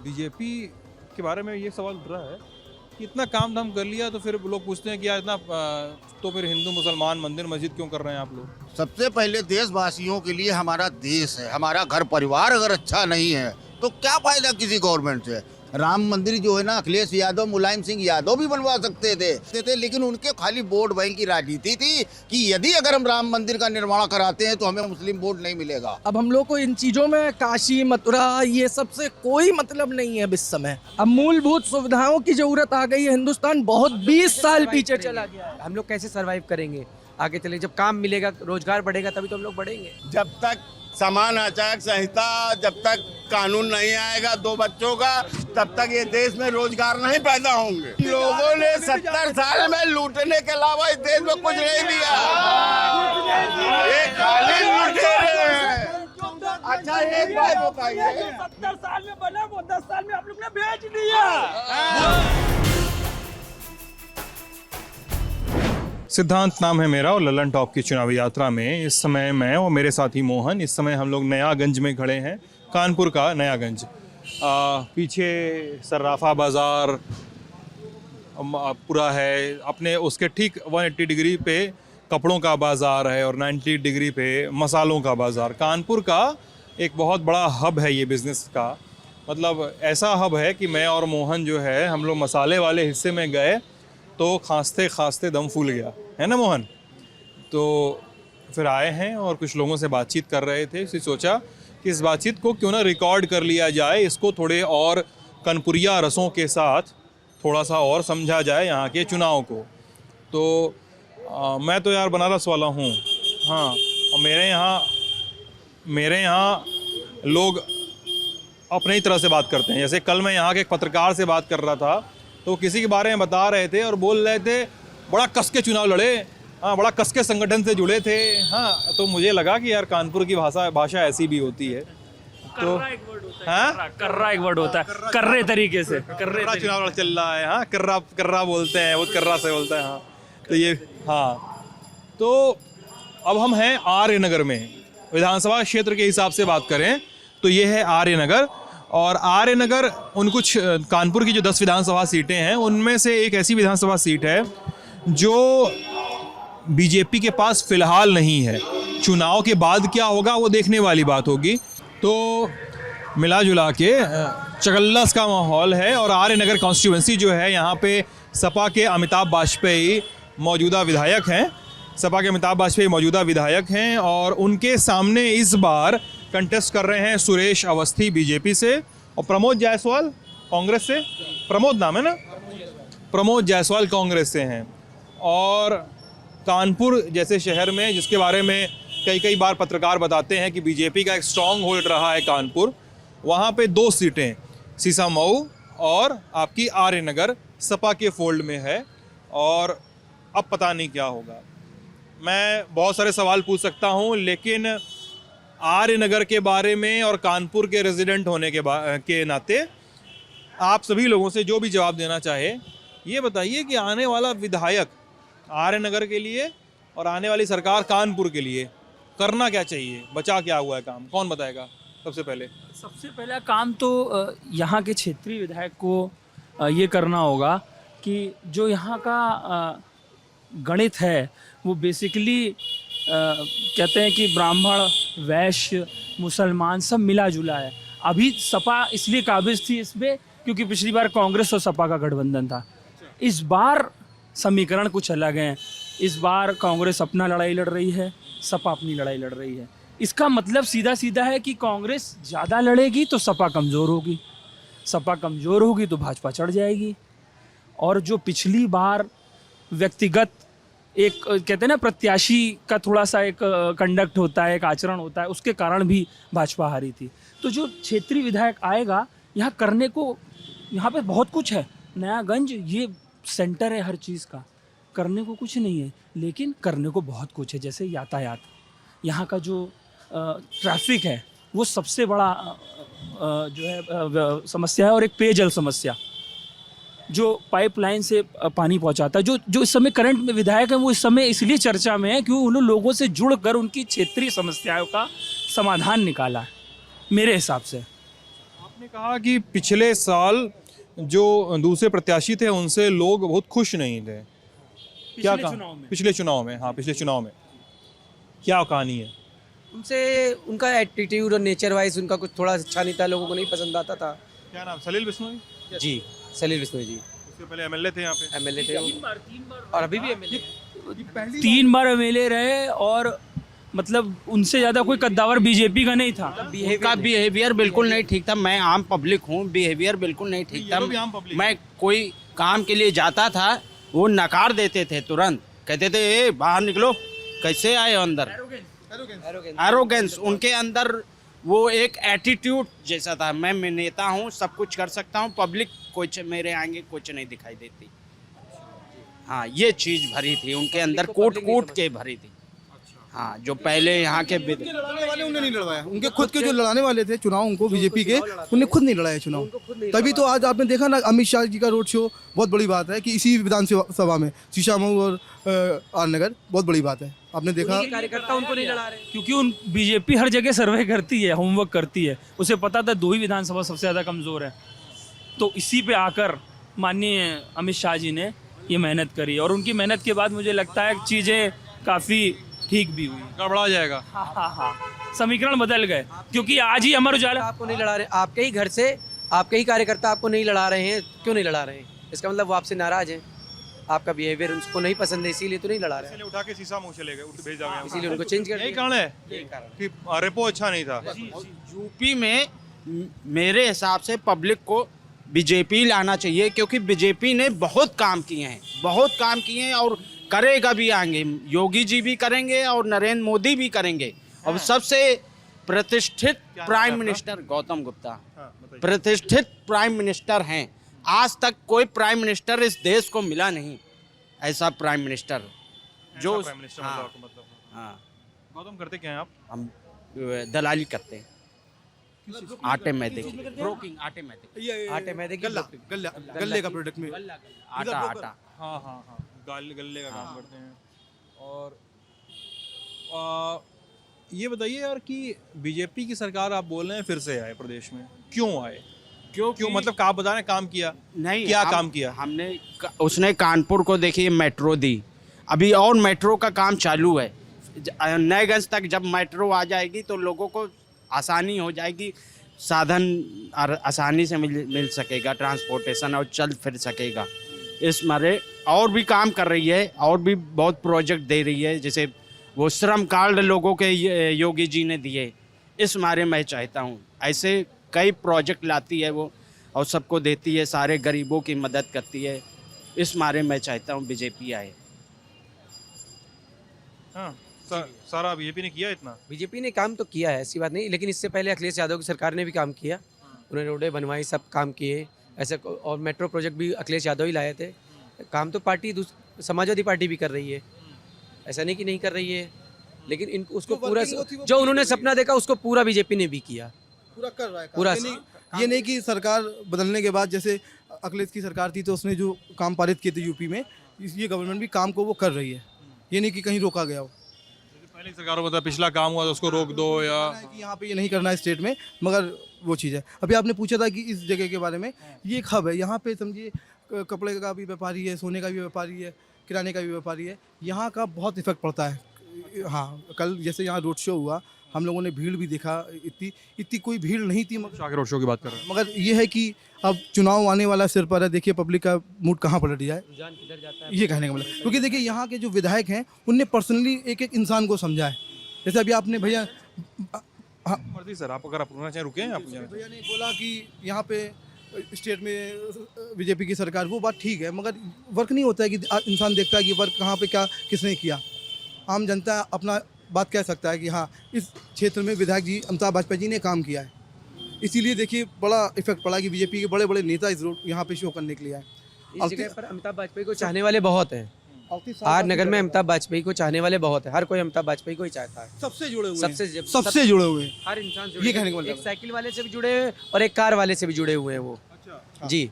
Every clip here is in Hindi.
बीजेपी के बारे में ये सवाल उठ रहा है कि इतना काम धाम कर लिया तो फिर लोग पूछते हैं कि यार इतना तो फिर हिंदू मुसलमान मंदिर मस्जिद क्यों कर रहे हैं आप लोग। सबसे पहले देशवासियों के लिए हमारा देश है, हमारा घर परिवार अगर अच्छा नहीं है तो क्या फायदा किसी गवर्नमेंट से। राम मंदिर जो है ना, अखिलेश यादव मुलायम सिंह यादव भी बनवा सकते थे, लेकिन उनके खाली वोट बैंक की राजनीति थी कि यदि अगर हम राम मंदिर का निर्माण कराते हैं तो हमें मुस्लिम वोट नहीं मिलेगा। अब हम लोग को इन चीज़ों में काशी मथुरा ये सब से कोई मतलब नहीं है इस समय। अब मूलभूत सुविधाओं की जरूरत आ गई है। हिंदुस्तान बहुत 20 साल पीछे चला गया है। हम लोग कैसे सरवाइव करेंगे आगे चले? जब काम मिलेगा, रोजगार बढ़ेगा, तभी तो हम लोग बढ़ेंगे। जब तक समान आचार संहिता, जब तक कानून नहीं आएगा 2 बच्चों का, तब तक ये देश में रोजगार नहीं पैदा होंगे। लोगों ने 70 साल में लूटने के अलावा इस देश में कुछ नहीं दिया। ये खाली लुटेरे हैं। अच्छा एक बात बताइए, 70 साल में बना वो 10 साल में आप लोग ने बेच दिया। सिद्धांत नाम है मेरा और ललन टॉप की चुनावी यात्रा में इस समय मैं और मेरे साथी मोहन, इस समय हम लोग नयागंज में खड़े हैं, कानपुर का नयागंज। पीछे सर्राफा बाज़ार पूरा है, अपने उसके ठीक 180 डिग्री पे कपड़ों का बाज़ार है और 90 डिग्री पे मसालों का बाज़ार। कानपुर का एक बहुत बड़ा हब है ये बिज़नेस का, मतलब ऐसा हब है कि मैं और मोहन जो है हम लोग मसाले वाले हिस्से में गए तो खांसते खांसते दम फूल गया, है ना मोहन। तो फिर आए हैं और कुछ लोगों से बातचीत कर रहे थे, फिर सोचा कि इस बातचीत को क्यों ना रिकॉर्ड कर लिया जाए, इसको थोड़े और कनपुरिया रसों के साथ थोड़ा सा और समझा जाए यहाँ के चुनाव को। तो मैं तो यार बनारस वाला हूँ, हाँ, और मेरे यहाँ लोग अपनी ही तरह से बात करते हैं। जैसे कल मैं यहाँ के एक पत्रकार से बात कर रहा था तो किसी के बारे में बता रहे थे और बोल रहे थे बड़ा कस के चुनाव लड़े, हाँ, बड़ा कस के संगठन से जुड़े थे, हाँ। तो मुझे लगा कि यार कानपुर की भाषा ऐसी भी होती है। तो हाँ, कर्रा एक वर्ड होता है, कर्रे तरीके से कर्रा चुनाव चल रहा है, हाँ, कर्रा बोलते हैं, वो कर्रा से बोलता है, हाँ। तो ये, हाँ, तो अब हम हैं आर्यनगर में। विधानसभा क्षेत्र के हिसाब से बात करें तो ये है आर्यनगर, और आर्यनगर उन कुछ कानपुर की जो 10 विधानसभा सीटें हैं उनमें से एक ऐसी विधानसभा सीट है जो बीजेपी के पास फिलहाल नहीं है। चुनाव के बाद क्या होगा वो देखने वाली बात होगी। तो मिला जुला के चकल्लस का माहौल है और आर्यनगर कॉन्स्टिट्यूएंसी जो है, यहाँ पे सपा के अमिताभ बाजपेयी मौजूदा विधायक हैं, और उनके सामने इस बार कंटेस्ट कर रहे हैं सुरेश अवस्थी बीजेपी से और प्रमोद जायसवाल कांग्रेस से, प्रमोद नाम है ना, प्रमोद जायसवाल कांग्रेस से हैं। और कानपुर जैसे शहर में, जिसके बारे में कई बार पत्रकार बताते हैं कि बीजेपी का एक स्ट्रॉन्ग होल्ड रहा है कानपुर, वहाँ पे 2 सीटें सीसामऊ और आपकी आर्यनगर सपा के फोल्ड में है, और अब पता नहीं क्या होगा। मैं बहुत सारे सवाल पूछ सकता हूँ, लेकिन आर्यनगर के बारे में और कानपुर के रेजिडेंट होने के नाते आप सभी लोगों से जो भी जवाब देना चाहे ये बताइए कि आने वाला विधायक आर्यनगर के लिए और आने वाली सरकार कानपुर के लिए करना क्या चाहिए, बचा क्या हुआ है काम, कौन बताएगा? सबसे पहला काम तो यहाँ के क्षेत्रीय विधायक को ये करना होगा कि जो यहाँ का गणित है वो बेसिकली कहते हैं कि ब्राह्मण वैश्य मुसलमान सब मिला जुला है। अभी सपा इसलिए काबिज थी इसमें क्योंकि पिछली बार कांग्रेस और सपा का गठबंधन था। इस बार समीकरण कुछ अलग हैं। इस बार कांग्रेस अपना लड़ाई लड़ रही है, सपा अपनी लड़ाई लड़ रही है। इसका मतलब सीधा सीधा है कि कांग्रेस ज़्यादा लड़ेगी तो सपा कमज़ोर होगी, सपा कमज़ोर होगी तो भाजपा चढ़ जाएगी। और जो पिछली बार व्यक्तिगत एक कहते हैं ना, प्रत्याशी का थोड़ा सा एक कंडक्ट होता है, एक आचरण होता है, उसके कारण भी भाजपा हारी थी। तो जो क्षेत्रीय विधायक आएगा, यहाँ करने को, यहाँ पे बहुत कुछ है। नयागंज ये सेंटर है हर चीज़ का, करने को कुछ नहीं है लेकिन करने को बहुत कुछ है। जैसे यातायात, यहाँ का जो ट्रैफिक है वो सबसे बड़ा जो है समस्या है, और एक पेयजल समस्या जो पाइपलाइन से पानी पहुंचाता है। जो इस समय करंट में विधायक हैं वो इस समय इसलिए चर्चा में है क्योंकि उन्होंने लोगों से जुड़कर उनकी क्षेत्रीय समस्याओं का समाधान निकाला है मेरे हिसाब से। आप आपने कहा कि पिछले साल जो दूसरे प्रत्याशी थे उनसे लोग बहुत खुश नहीं थे, क्या कहा? पिछले चुनाव में, हाँ पिछले चुनाव में क्या कहानी है? उनसे उनका एटीट्यूड और नेचर वाइज उनका कुछ थोड़ा अच्छा नहीं था, लोगों को नहीं पसंद आता था। क्या नाम, सलील बिश्नोई? जी, सलील बिश्नोई जी उससे पहले एमएलए थे यहाँ पे। एमएलए थे और अभी भी एमएलए। 3 बार एमएलए रहे और मतलब उनसे ज़्यादा कोई कद्दावर बीजेपी का नहीं था। उनका बिहेवियर बिल्कुल नहीं ठीक था। मैं आम पब्लिक हूँ, बिहेवियर बिल्कुल नहीं ठीक था। ये भी आम public मैं कोई काम के लिए जाता था, वो नकार देते थे तुरंत, कहते थे ए बाहर निकलो, कैसे आए हो अंदर। एरोगेंस उनके अंदर, वो एक एटीट्यूड जैसा था। मैं नेता हूँ, सब कुछ कर सकता हूँ, पब्लिक कुछ मेरे आगे कुछ नहीं दिखाई देती। हाँ, ये चीज़ भरी थी उनके अंदर, कूट कूट के भरी थी। हाँ, जो पहले यहाँ के लड़ाने वाले उन्हें नहीं लड़वाया, उनके खुद के जो लड़ाने वाले थे चुनाव, उनको बीजेपी के, उन्हें खुद नहीं लड़ाया चुनाव। तभी तो आज आपने देखा ना, अमित शाह जी का रोड शो, बहुत बड़ी बात है कि इसी विधानसभा में शीशामऊ और आर नगर, बहुत बड़ी बात है। आपने देखा कार्यकर्ता उनको नहीं लड़ा रहे, क्योंकि उन बीजेपी हर जगह सर्वे करती है, होमवर्क करती है। उसे पता था 2 ही विधानसभा सबसे ज़्यादा कमज़ोर है, तो इसी पे आकर माननीय अमित शाह जी ने ये मेहनत करी और उनकी मेहनत के बाद मुझे लगता है चीज़ें काफ़ी ठीक भी हुई। गड़बड़ा जाएगा। हाँ, समीकरण बदल गए, क्योंकि आज ही अमर उजाला आपको नहीं लड़ा रहे, आपके ही घर से आपके ही कार्यकर्ता आपको नहीं लड़ा रहे हैं। क्यों नहीं लड़ा रहे हैं? इसका मतलब वो आपसे नाराज हैं, आपका बिहेवियर उनको नहीं पसंद है, इसीलिए तो नहीं लड़ा रहे हैं। उठा के शीशा मुंह चले गए, भेजा गया, इसीलिए उनको चेंज कर यही दिया। कारण है कि रेपो अच्छा नहीं था। यूपी में मेरे हिसाब से पब्लिक को बीजेपी लाना चाहिए, क्योंकि बीजेपी ने बहुत काम किए हैं, बहुत काम किए हैं और करेगा भी आगे। योगी जी भी करेंगे और नरेंद्र मोदी भी करेंगे। और सबसे प्रतिष्ठित प्राइम मिनिस्टर गौतम गुप्ता प्रतिष्ठित प्राइम मिनिस्टर हैं। आज तक कोई प्राइम मिनिस्टर इस देश को मिला नहीं, ऐसा प्राइम मिनिस्टर जो प्राइम मिनिस्टर हाँ, मतलब हाँ, गौतम करते क्या हैं आप? हम दलाली करते हैं, आटे मैदे की ब्रोकिंग, आटे मैदे की गल्ले का प्रोडक्ट में आटा हाँ गल्ले का काम करते हैं। और ये बताइए यार कि बीजेपी की सरकार आप बोल रहे हैं फिर से आए प्रदेश में, क्यों आए? क्यों मतलब आप बता रहे हैं काम किया नहीं, क्या काम किया? उसने कानपुर को देखिए मेट्रो दी, अभी और मेट्रो का काम चालू है। नएगंज तक जब मेट्रो आ जाएगी तो लोगों को आसानी हो जाएगी, साधन आसानी से मिल सकेगा, ट्रांसपोर्टेशन, और चल फिर सकेगा। इस मारे और भी काम कर रही है, और भी बहुत प्रोजेक्ट दे रही है, जैसे वो श्रम कार्ड लोगों के योगी जी ने दिए। इस मारे मैं चाहता हूँ ऐसे कई प्रोजेक्ट लाती है वो और सबको देती है, सारे गरीबों की मदद करती है। इस मारे मैं चाहता हूँ बीजेपी आए। हाँ, सारा बीजेपी ने किया इतना? बीजेपी ने काम तो किया है, ऐसी बात नहीं, लेकिन इससे पहले अखिलेश यादव की सरकार ने भी काम किया। उन्होंने रोडें बनवाई, सब काम किए ऐसे, और मेट्रो प्रोजेक्ट भी अखिलेश यादव ही लाए थे। काम तो पार्टी समाजवादी पार्टी भी कर रही है, ऐसा नहीं कि नहीं कर रही है, लेकिन उसको पूरा जो उन्होंने सपना देखा उसको पूरा बीजेपी ने भी किया, पूरा कर रहा है पूरा। ये नहीं कि सरकार बदलने के बाद, जैसे अखिलेश की सरकार थी तो उसने जो काम पारित किए थे यूपी में, ये गवर्नमेंट भी काम को वो कर रही है, ये नहीं कि कहीं रोका गया हो। पहले सरकारों को पिछला काम हुआ तो उसको रोक दो, या कि यहाँ पे ये नहीं करना है स्टेट में, मगर वो चीज़ है। अभी आपने पूछा था कि इस जगह के बारे में, ये एक हब है, यहाँ पे समझिए कपड़े का भी व्यापारी है, सोने का भी व्यापारी है, किराने का भी व्यापारी है, यहाँ का बहुत इफेक्ट पड़ता है। हाँ, कल जैसे यहाँ रोड शो हुआ, हम लोगों ने भीड़ भी देखा, इतनी कोई भीड़ नहीं थी, शाह के रोड शो की बात कर रहे हैं। मगर ये है कि अब चुनाव आने वाला सिर पर है, देखिए पब्लिक का मूड कहाँ पलट जाए, ये कहने का मतलब। क्योंकि देखिए यहाँ के जो विधायक हैं उनने पर्सनली एक एक इंसान को समझा है। जैसे अभी आपने भैया, हाँ मर्जी सर, आप अगर आप रुकना चाहें रुके हैं आप। भैया ने बोला कि यहाँ पे स्टेट में बीजेपी की सरकार, वो बात ठीक है, मगर वर्क नहीं होता है कि इंसान देखता है कि वर्क कहाँ पे क्या किसने किया। आम जनता अपना बात कह सकता है कि हाँ, इस क्षेत्र में विधायक जी अमिताभ वाजपेयी जी ने काम किया है, इसीलिए देखिए बड़ा इफेक्ट पड़ा कि बीजेपी के बड़े बड़े नेता इस रोड यहाँ पे शो करने के लिए आए। इस जगह पर अमिताभ वाजपेयी को चाहने वाले बहुत हैं। आर नगर में अमिताभ वाजपेयी को चाहने वाले बहुत है, हर कोई अमिताभ वाजपेयी को ही चाहता है। सबसे जुड़े हुए, सबसे जुड़े हुए, हर इंसान ये कहने का मतलब, एक साइकिल वाले से भी जुड़े हुए और एक कार वाले से भी जुड़े हुए हैं वो। जी,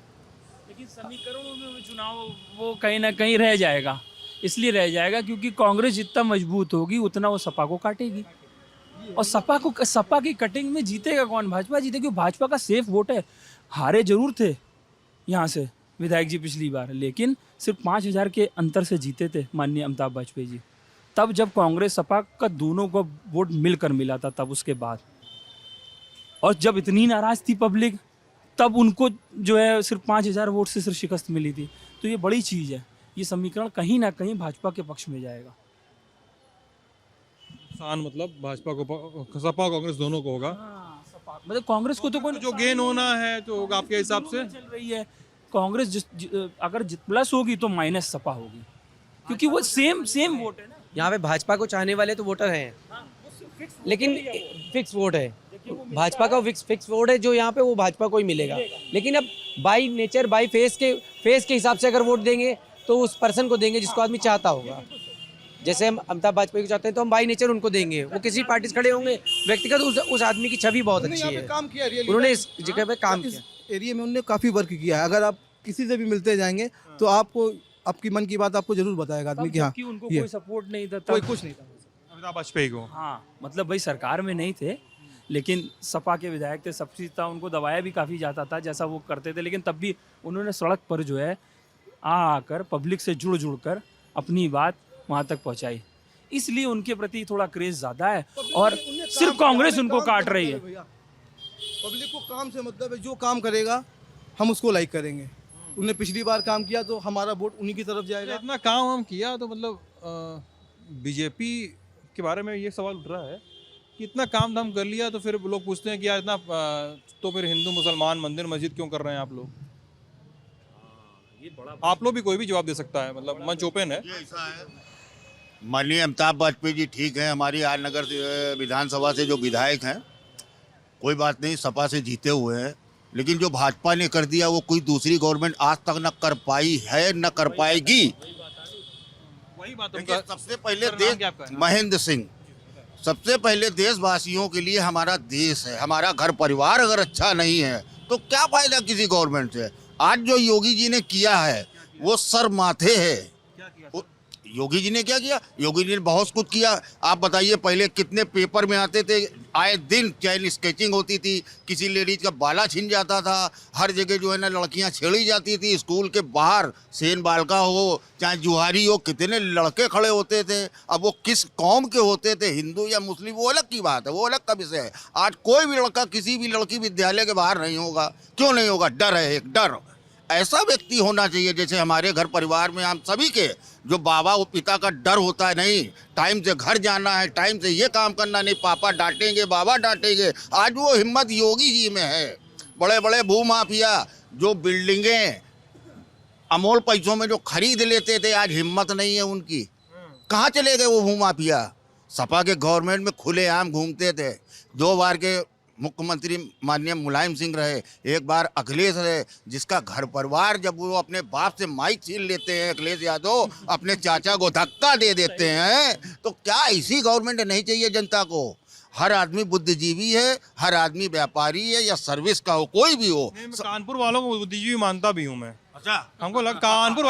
लेकिन समीकरणों में चुनाव वो कहीं ना कहीं रह जाएगा, इसलिए रह जाएगा क्योंकि कांग्रेस जितना मजबूत होगी उतना वो सपा को काटेगी। और सपा की कटिंग में जीतेगा कौन? भाजपा जीतेगी, क्योंकि भाजपा का सेफ वोट है। हारे जरूर थे यहाँ से विधायक जी पिछली बार, लेकिन सिर्फ 5,000 के अंतर से जीते थे माननीय अमिताभ वाजपेयी जी, तब जब कांग्रेस सपा का दोनों को वोट मिलकर मिला था, तब उसके बाद। और जब इतनी नाराज थी पब्लिक, तब उनको जो है सिर्फ 5,000 वोट से सिर्फ शिकस्त मिली थी। तो ये बड़ी चीज़ है, ये समीकरण कहीं ना कहीं भाजपा के पक्ष में जाएगा। नुकसान मतलब भाजपा को, सपा कांग्रेस दोनों को होगा। मतलब कांग्रेस को तो कोई जो गेन होना है तो होगा आपके हिसाब से। चल रही है कांग्रेस, अगर प्लस होगी तो माइनस सपा होगी, क्योंकि वो सेम वोट है ना। यहाँ पे भाजपा को चाहने वाले तो वोटर हैं, लेकिन फिक्स वोट है भाजपा का, फिक्स वोट है जो यहाँ पे वो भाजपा को ही मिलेगा। लेकिन अब बाई नेचर, बाई फेस के हिसाब से अगर वोट देंगे तो उस पर्सन को देंगे जिसको आदमी चाहता होगा। जैसे हम अमिताभ वाजपेयी को चाहते हैं तो हम बाई नेचर उनको देंगे। वो किसी पार्टी से खड़े होंगे, व्यक्तिगत उस आदमी की छवि बहुत अच्छी है, काम किया, उन्होंने इस जगह पे काम किया, एरिया में उन्होंने काफ़ी वर्क किया है। अगर आप किसी से भी मिलते जाएंगे तो आपको आपकी मन की बात आपको जरूर बताएगा आदमी कि हाँ उनको ये कोई सपोर्ट नहीं था, कोई कुछ नहीं था। अमिताभ वाजपेयी को हाँ, मतलब भाई सरकार में नहीं थे, लेकिन सपा के विधायक थे, सब चीज़ था, उनको दबाया भी काफ़ी जाता था जैसा वो करते थे, लेकिन तब भी उन्होंने सड़क पर जो है आकर पब्लिक से जुड़ कर अपनी बात वहाँ तक पहुँचाई, इसलिए उनके प्रति थोड़ा क्रेज ज़्यादा है। और सिर्फ कांग्रेस उनको काट रही है। पब्लिक को काम से मतलब है, जो काम करेगा हम उसको लाइक करेंगे। उन्होंने पिछली बार काम किया तो हमारा वोट उन्हीं की तरफ जाएगा। इतना काम हम किया तो मतलब बीजेपी के बारे में ये सवाल उठ रहा है कि इतना काम धाम कर लिया तो फिर लोग पूछते हैं कि यार इतना तो फिर हिंदू मुसलमान मंदिर मस्जिद क्यों कर रहे हैं आप लोग? आप लोग भी, कोई भी जवाब दे सकता है, मतलब मंच ओपन है। माननीय अमिताभ वाजपेयी जी ठीक है, हमारी आरनगर विधानसभा से जो विधायक हैं, कोई बात नहीं, सपा से जीते हुए हैं, लेकिन जो भाजपा ने कर दिया वो कोई दूसरी गवर्नमेंट आज तक न कर पाई है, न कर पाएगी। वही बात देखिए, उनका। सबसे पहले सर, नाम क्या देश, आपका? महेंद्र सिंह, सबसे पहले देशवासियों के लिए हमारा देश है, हमारा घर परिवार अगर अच्छा नहीं है तो क्या फायदा किसी गवर्नमेंट से। आज जो योगी जी ने किया है वो सर माथे है। योगी जी ने क्या किया? योगी जी ने बहुत कुछ किया। आप बताइए, पहले कितने पेपर में आते थे, आए दिन चैन स्केचिंग होती थी, किसी लेडीज का बाला छिन जाता था, हर जगह जो है ना लड़कियां छेड़ी जाती थी, स्कूल के बाहर सेन बालका हो चाहे जुहारी हो, कितने लड़के खड़े होते थे। अब वो किस कौम के होते थे, हिंदू या मुस्लिम, वो अलग की बात है, वो अलग का विषय है। आज कोई भी लड़का किसी भी लड़की विद्यालय के बाहर नहीं होगा। क्यों नहीं होगा? डर है, एक डर। ऐसा व्यक्ति होना चाहिए जैसे हमारे घर परिवार में हम सभी के जो बाबा और पिता का डर होता है, नहीं टाइम से घर जाना है, टाइम से ये काम करना, नहीं पापा डांटेंगे, बाबा डांटेंगे। आज वो हिम्मत योगी जी में है। बड़े बड़े भूमाफिया जो बिल्डिंगें अमोल पैसों में जो खरीद लेते थे, आज हिम्मत नहीं है उनकी। कहाँ चले गए वो भूमाफिया? सपा के गवर्नमेंट में खुलेआम घूमते थे। 2 बार के मुख्यमंत्री माननीय मुलायम सिंह रहे, एक बार अखिलेश रहे, जिसका घर परिवार जब वो अपने बाप से माइक छीन लेते हैं, अखिलेश यादव अपने चाचा को धक्का दे देते हैं, तो क्या ऐसी गवर्नमेंट नहीं चाहिए जनता को? हर आदमी बुद्धिजीवी है, हर आदमी व्यापारी है या सर्विस का हो, कोई भी हो। मैं कानपुर वालों को बुद्धिजीवी मानता भी हूँ मैं। अच्छा, हमको लगा कानपुर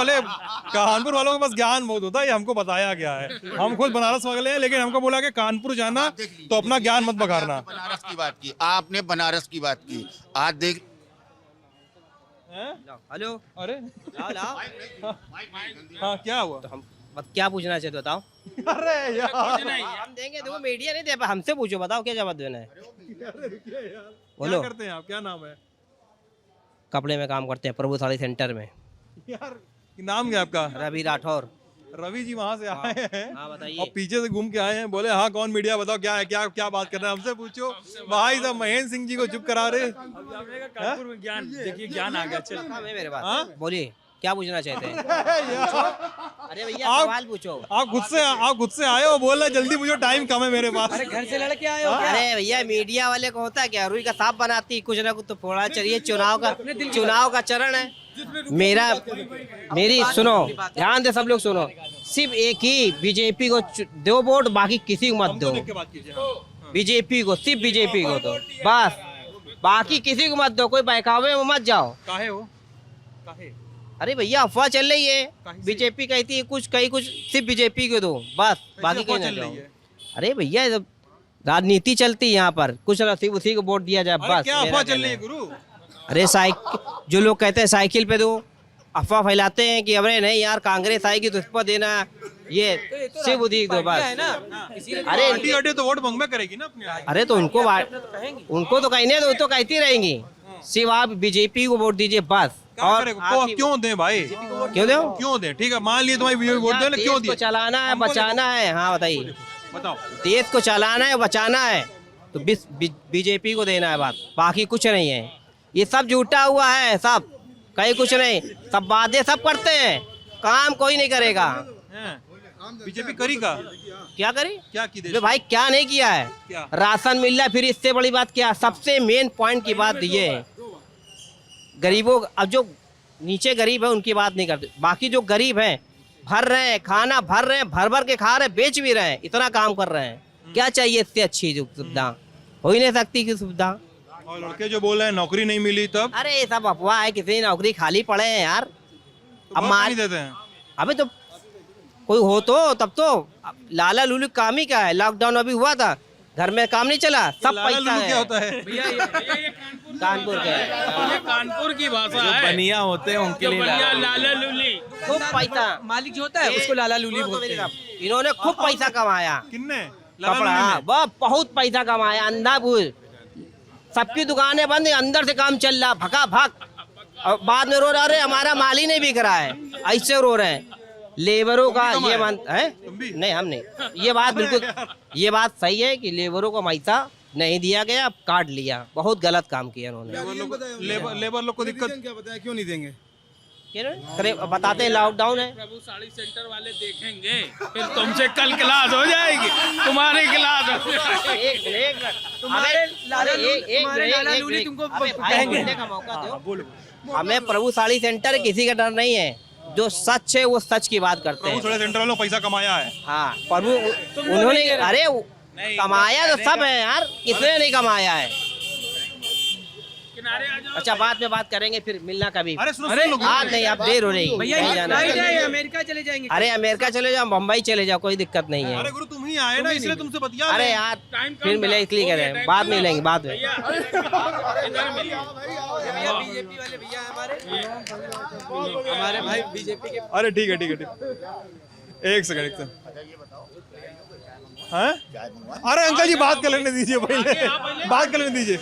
वालों के पास ज्ञान बहुत होता है, ये हमको बताया गया है। हम खुद बनारस वाले हैं, लेकिन हमको बोला कि कानपुर जाना तो अपना ज्ञान मत बघारना। बनारस की बात की आपने, बनारस की बात की, आज देख। हेलो, अरे लाओ हाँ, क्या हुआ? तो हम क्या पूछना चाहते बताओ। अरे यार, हम देंगे, देखो मीडिया नहीं दे, हमसे पूछो, बताओ क्या जवाब देना है। क्या करते हैं आप? क्या नाम है? कपड़े में काम करते हैं, प्रभु साड़ी सेंटर में। यार, नाम क्या आपका? रवि राठौर। रवि जी वहाँ से आए हैं हाँ, बताइए। और पीछे से घूम के आए हैं, बोले हाँ कौन मीडिया, बताओ क्या है, क्या क्या बात कर रहे हैं, हमसे पूछो। भाई साहब महेंद्र सिंह जी को चुप करा रहे। कानपुर में ज्ञान, देखिए ज्ञान आ गया। चल काम है मेरे पास, हाँ? बोलिए क्या पूछना चाहते हैं। अरे भैया आप- सवाल पूछो। आप खुद से आए हो, बोल रहे जल्दी पूछो, टाइम कम है मेरे पास। अरे घर से लड़के आए हो क्या? अरे भैया मीडिया वाले को होता है क्या, रुई का सांप बनाती, कुछ ना कुछ तो फोड़ा चाहिए। चुनाव का चरण है मेरी सुनो, ध्यान से सब लोग सुनो। सिर्फ एक ही बीजेपी को दो वोट, बाकी किसी को मत दो। बीजेपी को, सिर्फ बीजेपी को दो बस, बाकी किसी को मत दो। कोई बहकावे में मत जाओ। काहे हो? काहे? अरे भैया अफवाह चल रही है, बीजेपी कहती है कुछ, कहीं कुछ, सिर्फ बीजेपी को दो बस, बाकी कहीं ना जाओ। अरे भैया राजनीति चलती है यहाँ पर, कुछ नसीब उसी को वोट दिया जाए अरे बस। क्या मेरा अफवाह कहना चल रही है है। गुरु? अरे जो लोग कहते हैं साइकिल पे दो, अफवाह फैलाते हैं कि अरे नहीं यार कांग्रेस आएगी तो इस पर देना, ये सिर्फ उसी दो बस। अरे पार्टी हटे तो वोट मंगवा करेगी ना अपने। अरे तो उनको तो कहने दो, तो कहती रहेंगी, सिर्फ आप बीजेपी को वोट दीजिए बस। क्या और करेगा? तो क्यों दें भाई? क्यों दो? क्यों दें? ठीक है, मान लिए तुम्हारी बीजेपी वोट दे, क्यों देश दिए? को चलाना है, हमको बचाना है। हाँ बताइए, बताओ। देश को चलाना है, बचाना है तो बीजेपी को देना है बात, बाकी कुछ नहीं है। ये सब झूठा हुआ है, सब कहीं कुछ नहीं, सब वादे सब करते हैं, काम कोई नहीं करेगा। बीजेपी करेगा क्या करे? क्या की अबे भाई क्या नहीं किया है? क्या? राशन मिल रहा है, फिर इससे बड़ी बात क्या? सबसे मेन पॉइंट की बात ये है, गरीबों, अब जो नीचे गरीब है उनकी बात नहीं करते, बाकी जो गरीब हैं भर रहे हैं, खाना भर रहे हैं, भर भर के खा रहे हैं, बेच भी रहे हैं, इतना काम कर रहे हैं। क्या चाहिए इससे अच्छी जो सुविधा? हो ही नहीं सकती की सुविधा। और लड़के जो बोल रहे हैं नौकरी नहीं मिली तब अरे ये सब अफवाह है, किसी नौकरी खाली पड़े हैं यार। तो अब वोट मान नहीं देते हैं। अबे तो कोई हो तो तब तो, लाला लूलू काम ही क्या है? लॉकडाउन अभी हुआ था, घर में काम नहीं चला, सब लाला पैसा लुलू है। क्या होता है? कानपुर के ये कानपुर की भाषा है। बनिया होते हैं उनके लिए बढ़िया लाला लूली। खूब पैसा, मालिक जो होता है उसको लाला लूली बोलते हैं। इन्होंने खूब पैसा कमाया, किन्ने? लाला कपड़ा लुलू ने? वह बहुत पैसा कमाया, अंधाधुंध सबकी दुकानें बंद, अंदर से काम चल रहा भका भक, और बाद में रो रहे हमारा माल ही नहीं बिक रहा है, ऐसे रो रहे हैं। लेबरों का तुम भी ये कमाए? मान है तुम भी? नहीं, हम नहीं, ये बात बिल्कुल, ये बात सही है कि लेबरों को पैसा नहीं दिया गया, काट लिया, बहुत गलत काम किया उन्होंने। लेबर लोग को दिक्कत। क्या बताया, क्यों नहीं देंगे? बताते हैं लॉकडाउन है। प्रभु साड़ी सेंटर वाले देखेंगे, फिर तुमसे कल क्लास हो जाएगी, तुम्हारी क्लास हो जाएगी। तुम्हारे लाला लूली तुमको कहेंगे का मौका दो। हमें प्रभु साड़ी सेंटर किसी का डर नहीं है, जो सच है वो सच की बात करते प्रभु हैं। साड़ी सेंटर वालों पैसा कमाया है। हाँ प्रभु उन्होंने, अरे कमाया तो सब है यार, किसने नहीं कमाया है? किनारे आ जाओ। अच्छा बाद में बात करेंगे, फिर मिलना कभी। अरे सुनो सुनो लोग। आज नहीं, आप देर हो रही, नहीं जाना। अमेरिका चले जाएंगे। अरे अमेरिका चले जाओ, मुंबई चले जाओ, कोई दिक्कत नहीं है। अरे गुरु तुम ही आए ना, इसलिए तुमसे बतिया अरे रहे हैं। यार फिर मिले इसलिए कह रहे हैं, बाद में मिलेंगे, बाद में। बीजेपी वाले भैया हमारे भाई बीजेपी के। अरे ठीक है ठीक है ठीक है। एक सेकंड हैं? अरे अंकल जी बात कर लेने दीजिए पहले, बात कर लेने दीजिए।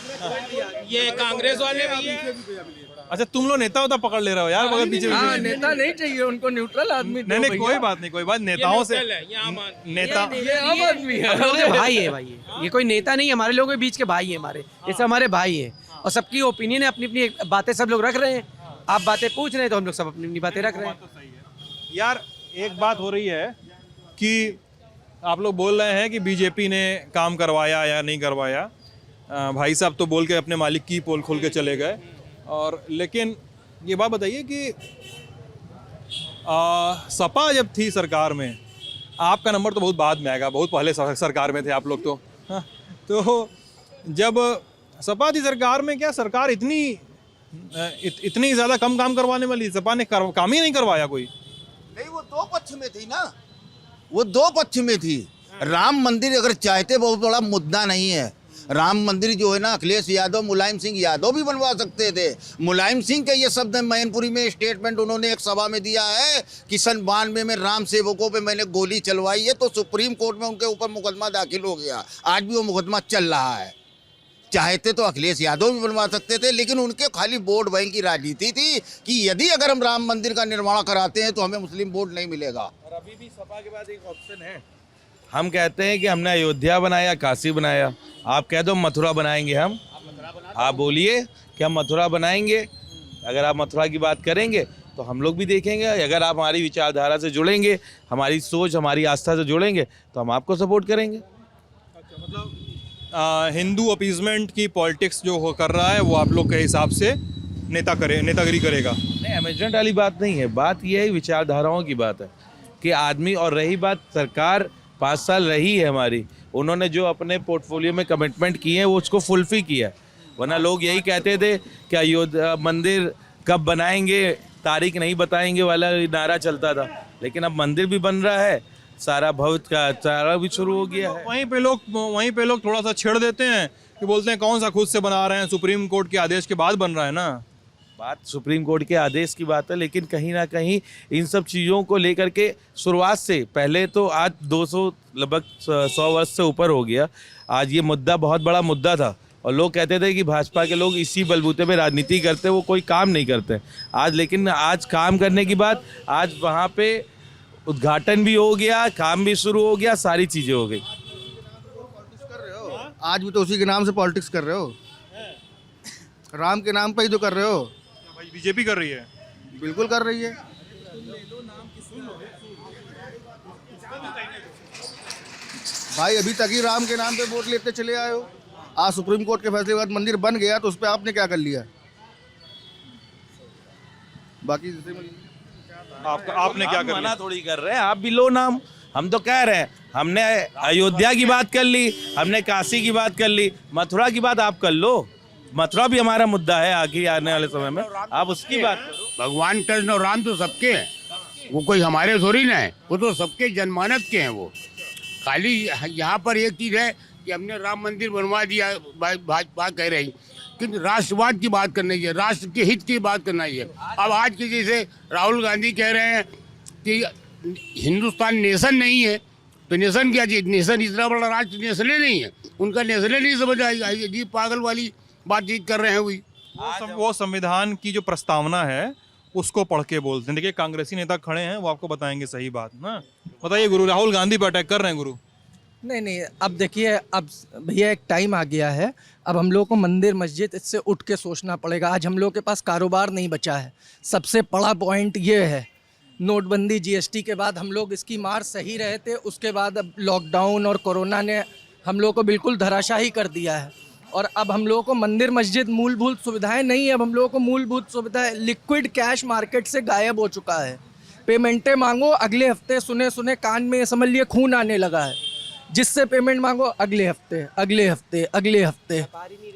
ये कांग्रेस वाले भैया। अच्छा तुम लोग नेता होता पकड़ ले रहे हो यार, मगर पीछे हाँ, नेता नहीं चाहिए उनको, न्यूट्रल आदमी नहीं नहीं कोई बात नहीं, कोई बात, नेताओं से नेता ये आम आदमी है। हम लोग के भाई है भाई, ये कोई नेता नहीं है, हमारे लोगों के बीच के भाई है, हमारे जैसे हमारे भाई है, और सबकी ओपिनियन है, अपनी अपनी बातें सब लोग रख रहे हैं। आप बातें पूछ रहे हैं तो हम लोग सब अपनी अपनी बातें रख रहे हैं। यार एक बात हो रही है कि आप लोग बोल रहे हैं कि बीजेपी ने काम करवाया या नहीं करवाया। भाई साहब तो बोल के अपने मालिक की पोल खोल के चले गए। और लेकिन ये बात बताइए कि सपा जब थी सरकार में, आपका नंबर तो बहुत बाद में आएगा, बहुत पहले सरकार में थे आप लोग तो। हाँ, तो जब सपा थी सरकार में, क्या सरकार इतनी ज़्यादा कम काम करवाने वाली? सपा ने काम ही नहीं करवाया कोई। नहीं, वो दो पक्ष में थी ना, वो दो पक्ष में थी। राम मंदिर अगर चाहते, बहुत बड़ा मुद्दा नहीं है। राम मंदिर जो है ना, अखिलेश यादव, मुलायम सिंह यादव भी बनवा सकते थे। मुलायम सिंह के ये शब्द मैनपुरी में स्टेटमेंट उन्होंने एक सभा में दिया है कि सन 92 में राम सेवकों पे मैंने गोली चलवाई है, तो सुप्रीम कोर्ट में उनके ऊपर मुकदमा दाखिल हो गया, आज भी वो मुकदमा चल रहा है। चाहते तो अखिलेश यादव भी बनवा सकते थे, लेकिन उनके खाली वोट बैंक की राजनीति थी कि यदि अगर हम राम मंदिर का निर्माण कराते हैं तो हमें मुस्लिम वोट नहीं मिलेगा। और अभी भी सपा के बाद एक ऑप्शन है, हम कहते हैं कि हमने अयोध्या बनाया, काशी बनाया, आप कह दो मथुरा बनाएंगे हम। आप बोलिए कि हम मथुरा बनाएंगे। अगर आप मथुरा की बात करेंगे तो हम लोग भी देखेंगे। अगर आप हमारी विचारधारा से जुड़ेंगे, हमारी सोच, हमारी आस्था से जुड़ेंगे, तो हम आपको सपोर्ट करेंगे। अच्छा, मतलब हिंदू अपीजमेंट की पॉलिटिक्स जो हो कर रहा है वो आप लोग के हिसाब से नेतागिरी करेगा? नहीं, अमेजमेंट वाली बात नहीं है, बात यह है विचारधाराओं की बात है कि आदमी, और रही बात सरकार 5 साल रही है हमारी, उन्होंने जो अपने पोर्टफोलियो में कमिटमेंट किए हैं वो उसको फुलफिल किया है। वरना लोग यही कहते थे कि अयोध्या मंदिर कब बनाएंगे, तारीख नहीं बताएंगे वाला नारा चलता था, लेकिन अब मंदिर भी बन रहा है, सारा भव्य का सारा भी शुरू हो गया है। वहीं पे लोग थोड़ा सा छेड़ देते हैं कि बोलते हैं कौन सा खुद से बना रहे हैं, सुप्रीम कोर्ट के आदेश के बाद बन रहा है ना। बात सुप्रीम कोर्ट के आदेश की बात है, लेकिन कहीं ना कहीं इन सब चीज़ों को लेकर के शुरुआत से पहले तो आज 200 लगभग 100 वर्ष से ऊपर हो गया। आज ये मुद्दा बहुत बड़ा मुद्दा था और लोग कहते थे कि भाजपा के लोग इसी बलबूते पे राजनीति करते, वो कोई काम नहीं करते। आज लेकिन आज काम करने की बात, आज वहाँ पे उद्घाटन भी हो गया, काम भी शुरू हो गया, सारी चीज़ें हो गई। आज भी तो उसी के नाम से पॉलिटिक्स कर रहे हो, राम के नाम पे ही तो कर रहे हो। भाई बीजेपी कर रही है, बिल्कुल कर रही है। भाई अभी तक ही राम के नाम पे वोट लेते चले आए हो। आज सुप्रीम कोर्ट के फैसले के बाद मंदिर बन गया तो उस पर आपने क्या कर लिया? बाकी आपने क्या कर मना लिया? थोड़ी कर रहे हैं, आप भी लो नाम। हम तो कह रहे हैं, हमने अयोध्या की बात कर ली, हमने काशी की बात कर ली, मथुरा की बात आप कर लो। मथुरा भी हमारा मुद्दा है आगे आने वाले समय में, आप उसकी बात करो। भगवान कृष्ण और राम तो सबके हैं, वो कोई हमारे थोड़ी ना है, वो तो सबके जनमानस के हैं। वो खाली यहाँ पर एक चीज़ है कि हमने राम मंदिर बनवा दिया, भाजपा कह रही, कि राष्ट्रवाद की बात करनी चाहिए, राष्ट्र के हित की बात करना चाहिए। अब आज के जैसे राहुल गांधी कह रहे हैं कि हिंदुस्तान नेशन नहीं है, तो नेशन क्या चीज़? नेशन इतना बड़ा राष्ट्र नेशन नहीं है, उनका नेशन नहीं समझ आएगा। ये पागल वाली बातचीत कर रहे हैं। हुई वो संविधान की जो प्रस्तावना है उसको पढ़ के बोलते हैं। देखिए कांग्रेसी नेता खड़े हैं, वो आपको बताएंगे सही बात ना। बताइए गुरु, राहुल गांधी पर अटैक कर रहे हैं गुरु। नहीं, अब देखिए, अब भैया एक टाइम आ गया है, अब हम लोग को मंदिर मस्जिद इससे उठ के सोचना पड़ेगा। आज हम लोग के पास कारोबार नहीं बचा है, सबसे बड़ा पॉइंट ये है। नोटबंदी जीएसटी के बाद हम लोग इसकी मार सही रहे थे, उसके बाद अब लॉकडाउन और कोरोना ने हम लोग को बिल्कुल धराशाही कर दिया है। और अब हम लोगों को मंदिर मस्जिद मूलभूत सुविधाएं नहीं है, अब हम लोगों को मूलभूत सुविधाएं, लिक्विड कैश मार्केट से गायब हो चुका है। पेमेंटें मांगो अगले हफ्ते, सुने कान में समझ लिए खून आने लगा है। जिससे पेमेंट मांगो अगले हफ्ते अगले हफ्ते अगले हफ्ते,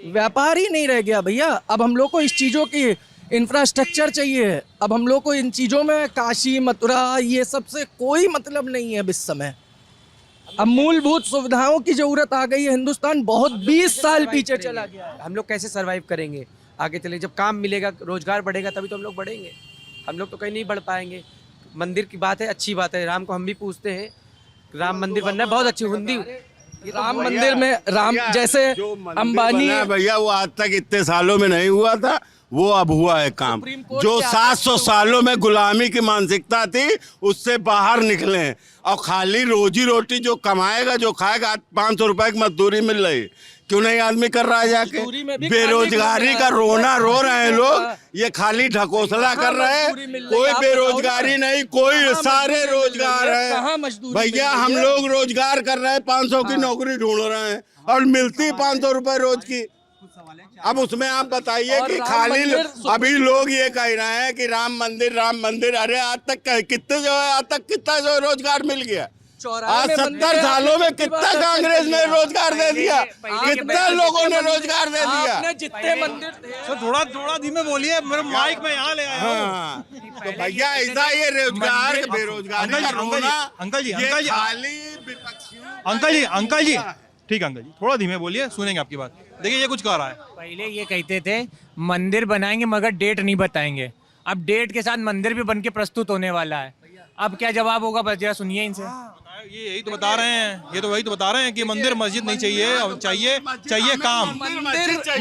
व्यापार ही नहीं रह गया भैया। अब हम लोग को इस चीज़ों की इंफ्रास्ट्रक्चर चाहिए। अब हम लोग को इन चीज़ों में काशी मथुरा ये सब से कोई मतलब नहीं है इस समय। अब मूलभूत सुविधाओं की जरूरत आ गई है। हिंदुस्तान बहुत 20 साल पीछे चला गया है। हम लोग कैसे सरवाइव करेंगे आगे चले? जब काम मिलेगा, रोजगार बढ़ेगा, तभी तो हम लोग बढ़ेंगे। हम लोग तो कहीं नहीं बढ़ पाएंगे। मंदिर की बात है, अच्छी बात है, राम को हम भी पूछते हैं, राम मंदिर बनना है, बहुत अच्छी हिंदी। राम मंदिर में राम जैसे अंबानी भैया, वो आज तक इतने सालों में नहीं हुआ था, वो अब हुआ है काम। जो 700 सालों में गुलामी की मानसिकता थी उससे बाहर निकले हैं। और खाली रोजी रोटी जो कमाएगा, जो खाएगा, 500 रुपए की मजदूरी मिल रही, क्यों नहीं आदमी कर रहा है जाके? बेरोजगारी का रोना रो रहे हैं लोग, ये खाली ढकोसला कर रहे हैं। कोई बेरोजगारी नहीं, कोई सारे रोजगार है भैया। हम लोग रोजगार कर रहे हैं, 500 की नौकरी ढूंढ रहे हैं और मिलती 500 रुपए रोज की। अब उसमें आप बताइए कि खाली अभी लोग ये कह रहे हैं कि राम मंदिर, अरे आज तक कितने जो है, आज तक कितना जो रोजगार मिल गया? आज 70 सालों में कितना कांग्रेस ने रोजगार दे दिया, कितना लोगों ने रोजगार दे दिया? जितने मंदिर थे, थोड़ा धीमे बोलिए, मेरे माइक में यहाँ ले आया हूँ। हाँ, तो भैया ऐसा ये रोजगार बेरोजगारी का रोना, अंकल जी खाली अंकल जी ठीक है अंकल जी, थोड़ा धीमे बोलिए, सुनेंगे आपकी बात। देखिए ये कुछ कह रहा है। पहले ये कहते थे मंदिर बनाएंगे मगर डेट नहीं बताएंगे, अब डेट के साथ मंदिर भी बन के प्रस्तुत होने वाला है। अब क्या जवाब होगा, बस जरा सुनिए इनसे। ये यही तो बता रहे हैं, ये तो वही तो बता रहे हैं कि मंदिर मस्जिद नहीं चाहिए, चाहिए काम।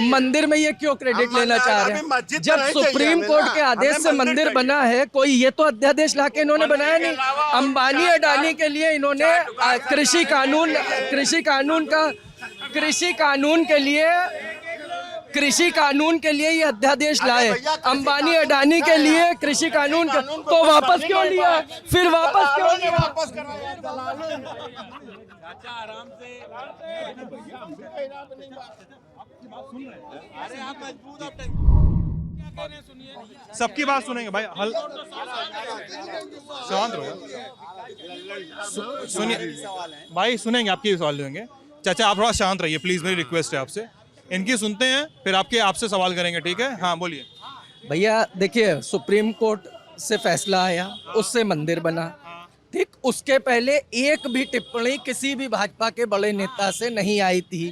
मंदिर में ये क्यों क्रेडिट लेना चाह रहे हैं? जब सुप्रीम कोर्ट के आदेश से मंदिर बना है, कोई ये तो अध्यादेश लाके इन्होंने बनाया नहीं। अंबानी अडानी के लिए इन्होंने कृषि कानून के लिए ये अध्यादेश लाए। अंबानी अडानी के लिए कृषि कानून तो वापस क्यों लिया? फिर वापस क्यों लिया? सबकी बात सुनेंगे भाई, शांत रहो। सुनिए भाई, सुनेंगे, आपके सवाल लेंगे। चाचा आप थोड़ा शांत रहिए प्लीज, मेरी रिक्वेस्ट है आपसे। इनकी सुनते हैं, फिर आपसे सवाल करेंगे, ठीक है? हाँ बोलिए भैया। देखिए, सुप्रीम कोर्ट से फैसला आया, उससे मंदिर बना, ठीक। उसके पहले एक भी टिप्पणी किसी भी भाजपा के बड़े नेता से नहीं आई थी,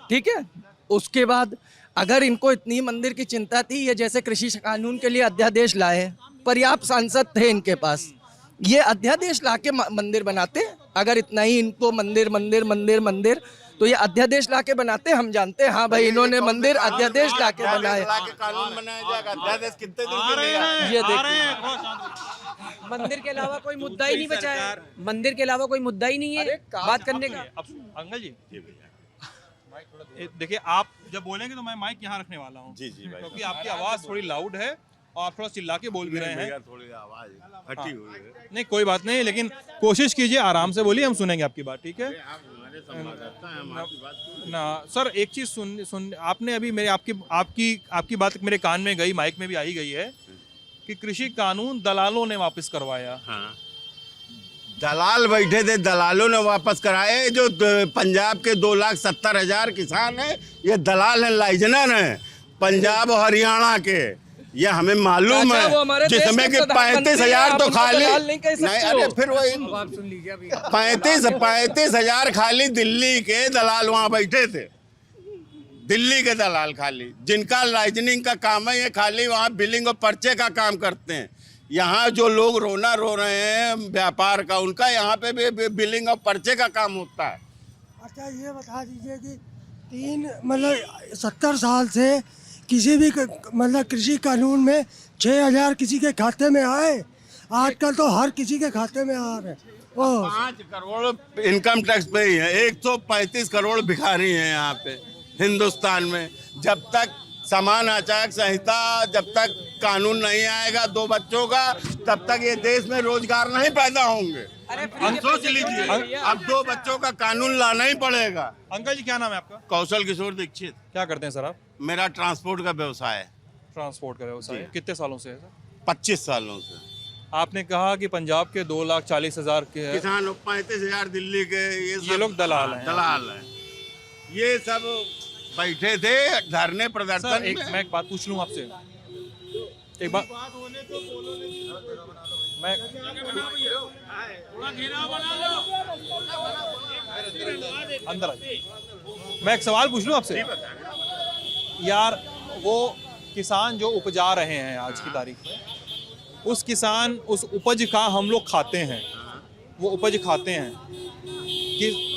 ठीक है। उसके बाद अगर इनको इतनी मंदिर की चिंता थी, ये जैसे कृषि कानून के लिए अध्यादेश लाए, पर्याप्त सांसद थे इनके पास, ये अध्यादेश लाके मंदिर बनाते। अगर इतना ही इनको मंदिर मंदिर मंदिर मंदिर तो ये अध्यादेश लाके बनाते। हम जानते हैं हाँ भाई इन्होंने मंदिर अध्यादेश लाके बनाए। कानून बनाया जाएगा, अध्यादेश कितने दिन के लिए? ये देखिए मंदिर के अलावा कोई मुद्दा ही नहीं बचा है, मंदिर के अलावा कोई मुद्दा ही नहीं है बात करने का। अंकल जी देखिए, आप जब बोलेंगे तो मैं माइक यहाँ रखने वाला हूँ जी जी भाई, क्योंकि आपकी आवाज़ थोड़ी लाउड है और आप थोड़ा चिल्ला के बोल भी रहे हैं। थोड़ी आवाज फटी हुई है। नहीं कोई बात नहीं, लेकिन कोशिश कीजिए आराम से बोलिए, हम सुनेंगे आपकी बात, ठीक है ना। सर एक चीज़ सुन आपने अभी मेरे आपकी बात मेरे कान में गई, माइक में भी आई गई है कि कृषि कानून दलालों ने वापस करवाया। हाँ। दलाल बैठे थे, दलालों ने वापस कराए। जो पंजाब के 2,70,000 किसान हैं, ये दलाल हैं, लाइजनर हैं पंजाब और हरियाणा के, ये हमें मालूम है। जिसमें कि 35,000 तो खाली नहीं, अरे फिर वही 35,000 खाली दिल्ली के दलाल वहाँ बैठे थे, दिल्ली के दलाल खाली, जिनका लाइजनिंग का काम है, ये खाली वहाँ बिलिंग और पर्चे का काम करते हैं। यहाँ जो लोग रोना रो रहे हैं व्यापार का, उनका यहाँ पे भी बिलिंग और पर्चे का काम होता है। अच्छा ये बता दीजिए कि 70 साल से किसी भी मतलब कृषि कानून में 6,000 किसी के खाते में आए, आजकल तो हर किसी के खाते में आ रहे। 5 करोड़ इनकम टैक्स पे ही है, 135 करोड़ भिखारी हैं यहाँ पे हिंदुस्तान में। जब तक समान आचार संहिता, जब तक कानून नहीं आएगा 2 बच्चों का, तब तक ये देश में रोजगार नहीं पैदा होंगे। हम सोच लीजिए, अब 2 बच्चों का कानून लाना ही पड़ेगा। अंकल जी क्या नाम है आपका? कौशल किशोर दीक्षित। क्या करते हैं सर आप? मेरा ट्रांसपोर्ट का व्यवसाय है। ट्रांसपोर्ट का व्यवसाय कितने सालों से है सर? 25 सालों से। आपने कहा कि पंजाब के 2,40,000 के किसान, 35,000 दिल्ली के, ये लोग दलाल हैं। दलाल हैं, ये सब बैठे थे धरने प्रदर्शन में। मैं एक बात पूछ लूं आपसे, एक बात मैं अंदर आ जाइए। मैं एक सवाल पूछ लूं आपसे यार, वो किसान जो उपजा रहे हैं आज की तारीख में, उस किसान उस उपज का हम लोग खाते हैं, वो उपज खाते हैं कि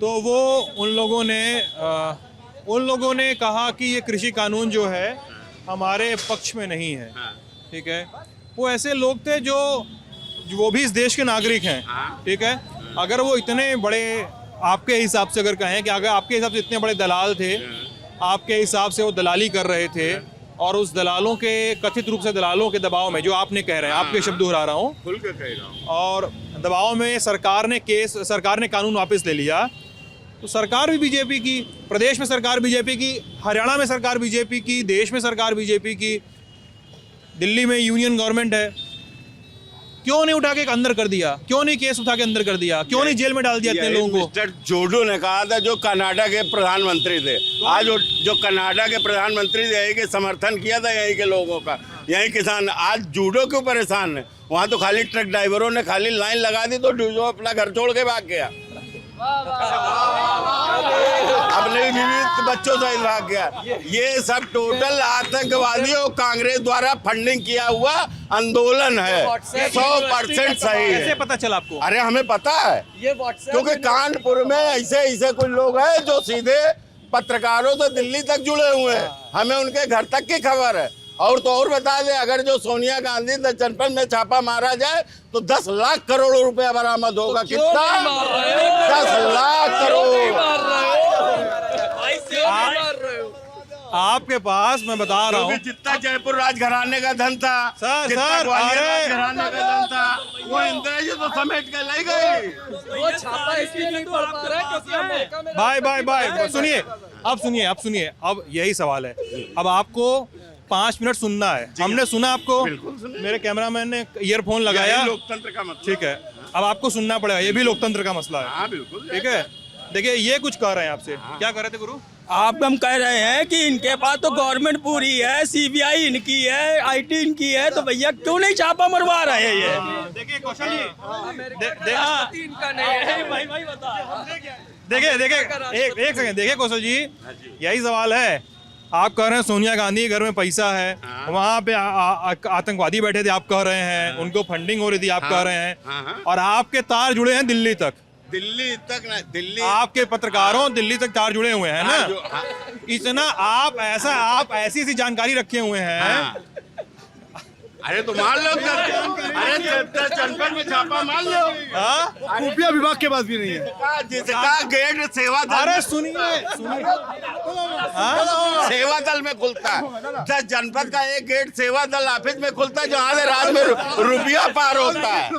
तो वो उन लोगों ने कहा कि ये कृषि कानून जो है हमारे पक्ष में नहीं है, ठीक है। वो ऐसे लोग थे जो वो भी इस देश के नागरिक हैं, ठीक है। अगर वो इतने बड़े, आपके हिसाब से अगर कहें कि अगर आपके हिसाब से इतने बड़े दलाल थे, आपके हिसाब से वो दलाली कर रहे थे, और उस दलालों के कथित रूप से दलालों के दबाव में, जो आपने कह रहे हैं, आपके शब्द दोहरा रहा हूँ, खुल के कह रहा हूँ, और दबाव में सरकार ने कानून वापस ले लिया, तो सरकार भी बीजेपी की, प्रदेश में सरकार बीजेपी की, हरियाणा में सरकार बीजेपी की, देश में सरकार बीजेपी की, दिल्ली में यूनियन गवर्नमेंट है, क्यों नहीं उठा के अंदर कर दिया? क्यों नहीं केस उठा के अंदर कर दिया? क्यों नहीं जेल में डाल दिया इतने लोगों को? मिस्टर जोडो ने कहा था, जो कनाडा के प्रधानमंत्री थे, आज जो कनाडा के प्रधानमंत्री थे, यही के समर्थन किया था, यही के लोगों का, यही किसान आज जूडो क्यों परेशान है? वहाँ तो खाली ट्रक ड्राइवरों ने खाली लाइन लगा दी तो जूडो अपना घर छोड़ के भाग गया, अपने बीवी बच्चों से भाग गया। ये सब टोटल आतंकवादियों, कांग्रेस द्वारा फंडिंग किया हुआ आंदोलन है, 100% सही है। कैसे पता चला आपको? अरे हमें पता है, क्योंकि कानपुर में ऐसे कुछ लोग हैं जो सीधे पत्रकारों से दिल्ली तक जुड़े हुए हैं, हमें उनके घर तक की खबर है। और तो और बता दें, अगर जो सोनिया गांधी जनपद में छापा मारा जाए तो 10 लाख करोड़ रुपया बरामद होगा। कितना? 10 लाख करोड़। आपके पास मैं बता रहा हूँ, जितना जयपुर राजघराने का धन था, सर राजघराने का धन था, वो इंदिरा जी तो समेट के ले गई। बाय सुनिए, अब सुनिए, अब यही सवाल है। अब आपको 5 मिनट सुनना है, हमने सुना आपको, मेरे कैमरामैन ने ईयरफोन लगाया, लोकतंत्र का मतलब, ठीक है। अब आपको सुनना पड़ेगा, ये भी लोकतंत्र का मसला है, हाँ बिल्कुल, ठीक है। देखिए ये कुछ कह रहे हैं आपसे, क्या कह रहे थे गुरु? आप हम कह रहे हैं कि इनके पास तो गवर्नमेंट पूरी है, सीबीआई इनकी है, आईटी इनकी है, तो भैया क्यों नहीं छापा मरवा रहे हैं ये? देखिए कौशल जी, एक सेकंड, देखिए कौशल जी, यही सवाल है। आप कह रहे हैं सोनिया गांधी के घर में पैसा है, वहाँ पे आतंकवादी बैठे थे, आप कह रहे हैं उनको फंडिंग हो रही थी, आप कह रहे हैं, और आपके तार जुड़े हैं दिल्ली तक। दिल्ली तक ना, दिल्ली आपके पत्रकारों दिल्ली तक तार जुड़े हुए हैं ना। इतना आप ऐसी सी जानकारी रखे हुए हैं। अरे तो मान लो, अरे जनपद में छापा मान लो। खुफिया विभाग के पास भी नहीं है। जिसका गेट सेवा दल, अरे सुनिए, सेवा दल में खुलता है। 10 जनपद का एक गेट सेवा दल ऑफिस में खुलता है, जहाँ से रात में रुपया पार होता है।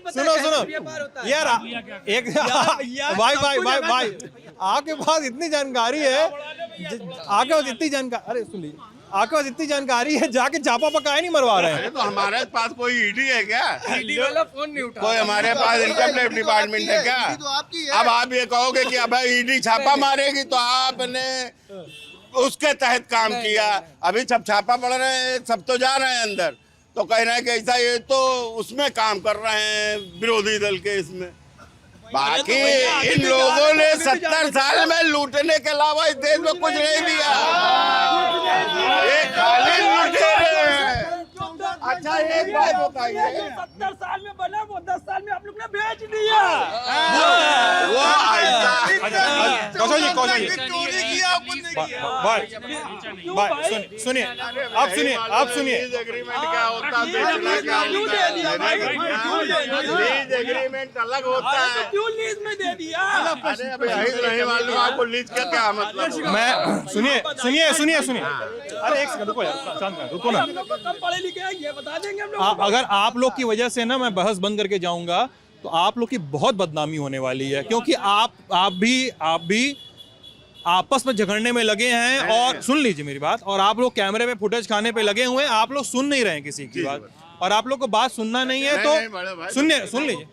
सुनो यार, एक भाई आपके पास इतनी जानकारी है, आपके पास इतनी जानकारी, अरे सुन लीजिए, आपके पास इतनी जानकारी है, जाके छापा पकाए नहीं मरवा रहे हैं। तो हमारे पास कोई ईडी है क्या? ईडी वाला फोन नहीं उठा। कोई हमारे पास इनकम टैक्स डिपार्टमेंट है क्या? अब आप ये कहोगे कि अब ईडी छापा मारेगी, तो आपने उसके तहत काम किया। अभी सब छापा पड़ रहे हैं, सब तो जा रहे हैं अंदर, तो कह रहे हैं कि ऐसा, ये तो उसमें काम कर रहे हैं विरोधी दल के इसमें। बाकी इन लोगों ने 70 साल में लूटने के अलावा इस देश में कुछ नहीं दिया। ये खाली लुटेरे हैं। अच्छा एक बात बताइए, 70 साल में बना वो 10 साल में आप लोग ने बेच दिया। वो कौशल जी, चोरी किया, कुछ नहीं किया। सुनिए, आप सुनिए। एग्रीमेंट क्या होता है? बेचना क्या होता है? लीज एग्रीमेंट अलग होता है। क्यों लीज में दे दिया? अरे अभी नहीं मालूम आपको लीज का क्या मतलब? मैं सुनिए, अरे एक सेकंड रुको यार, शांत रहो, रुको ना। कम पढ़े लिखे हैं ये बता देंगे हम लोग। अगर आप लोग की वजह से ना मैं बहस बंद करके जाऊंगा, तो आप लोग की बहुत बदनामी होने वाली है, क्योंकि आप भी आपस में झगड़ने में लगे हैं। और सुन लीजिए मेरी बात, और आप लोग कैमरे में फुटेज खाने पे लगे हुए हैं, आप लोग सुन नहीं रहे हैं किसी की बात, और आप लोग को बात सुनना नहीं है तो सुन लीजिए।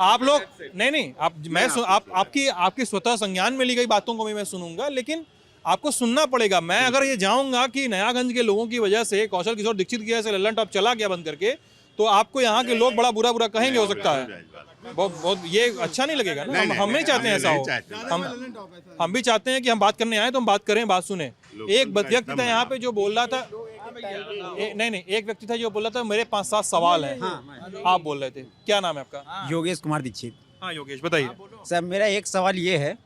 आप लोग नहीं, आपकी स्वतः संज्ञान में ली गई बातों को भी मैं सुनूंगा, लेकिन आपको सुनना पड़ेगा। मैं अगर ये जाऊंगा कि नयागंज के लोगों की वजह से कौशल किशोर दीक्षित की वजह से लल्लन टॉप चला गया बंद करके, तो आपको यहाँ के लोग बड़ा बुरा कहेंगे, हो सकता है। बहुत ये अच्छा नहीं लगेगा ना। हम नहीं चाहते हैं ऐसा हो। हम भी चाहते हैं कि हम बात करने आए तो हम बात करें, बात सुने। एक व्यक्ति था यहाँ पे जो बोल रहा था, नहीं, एक व्यक्ति था जो बोल रहा था मेरे 5-7 सवाल हैं। आप बोल रहे थे, क्या नाम है आपका? योगेश कुमार दीक्षित। हाँ योगेश, बताइए। सर मेरा एक सवाल ये है,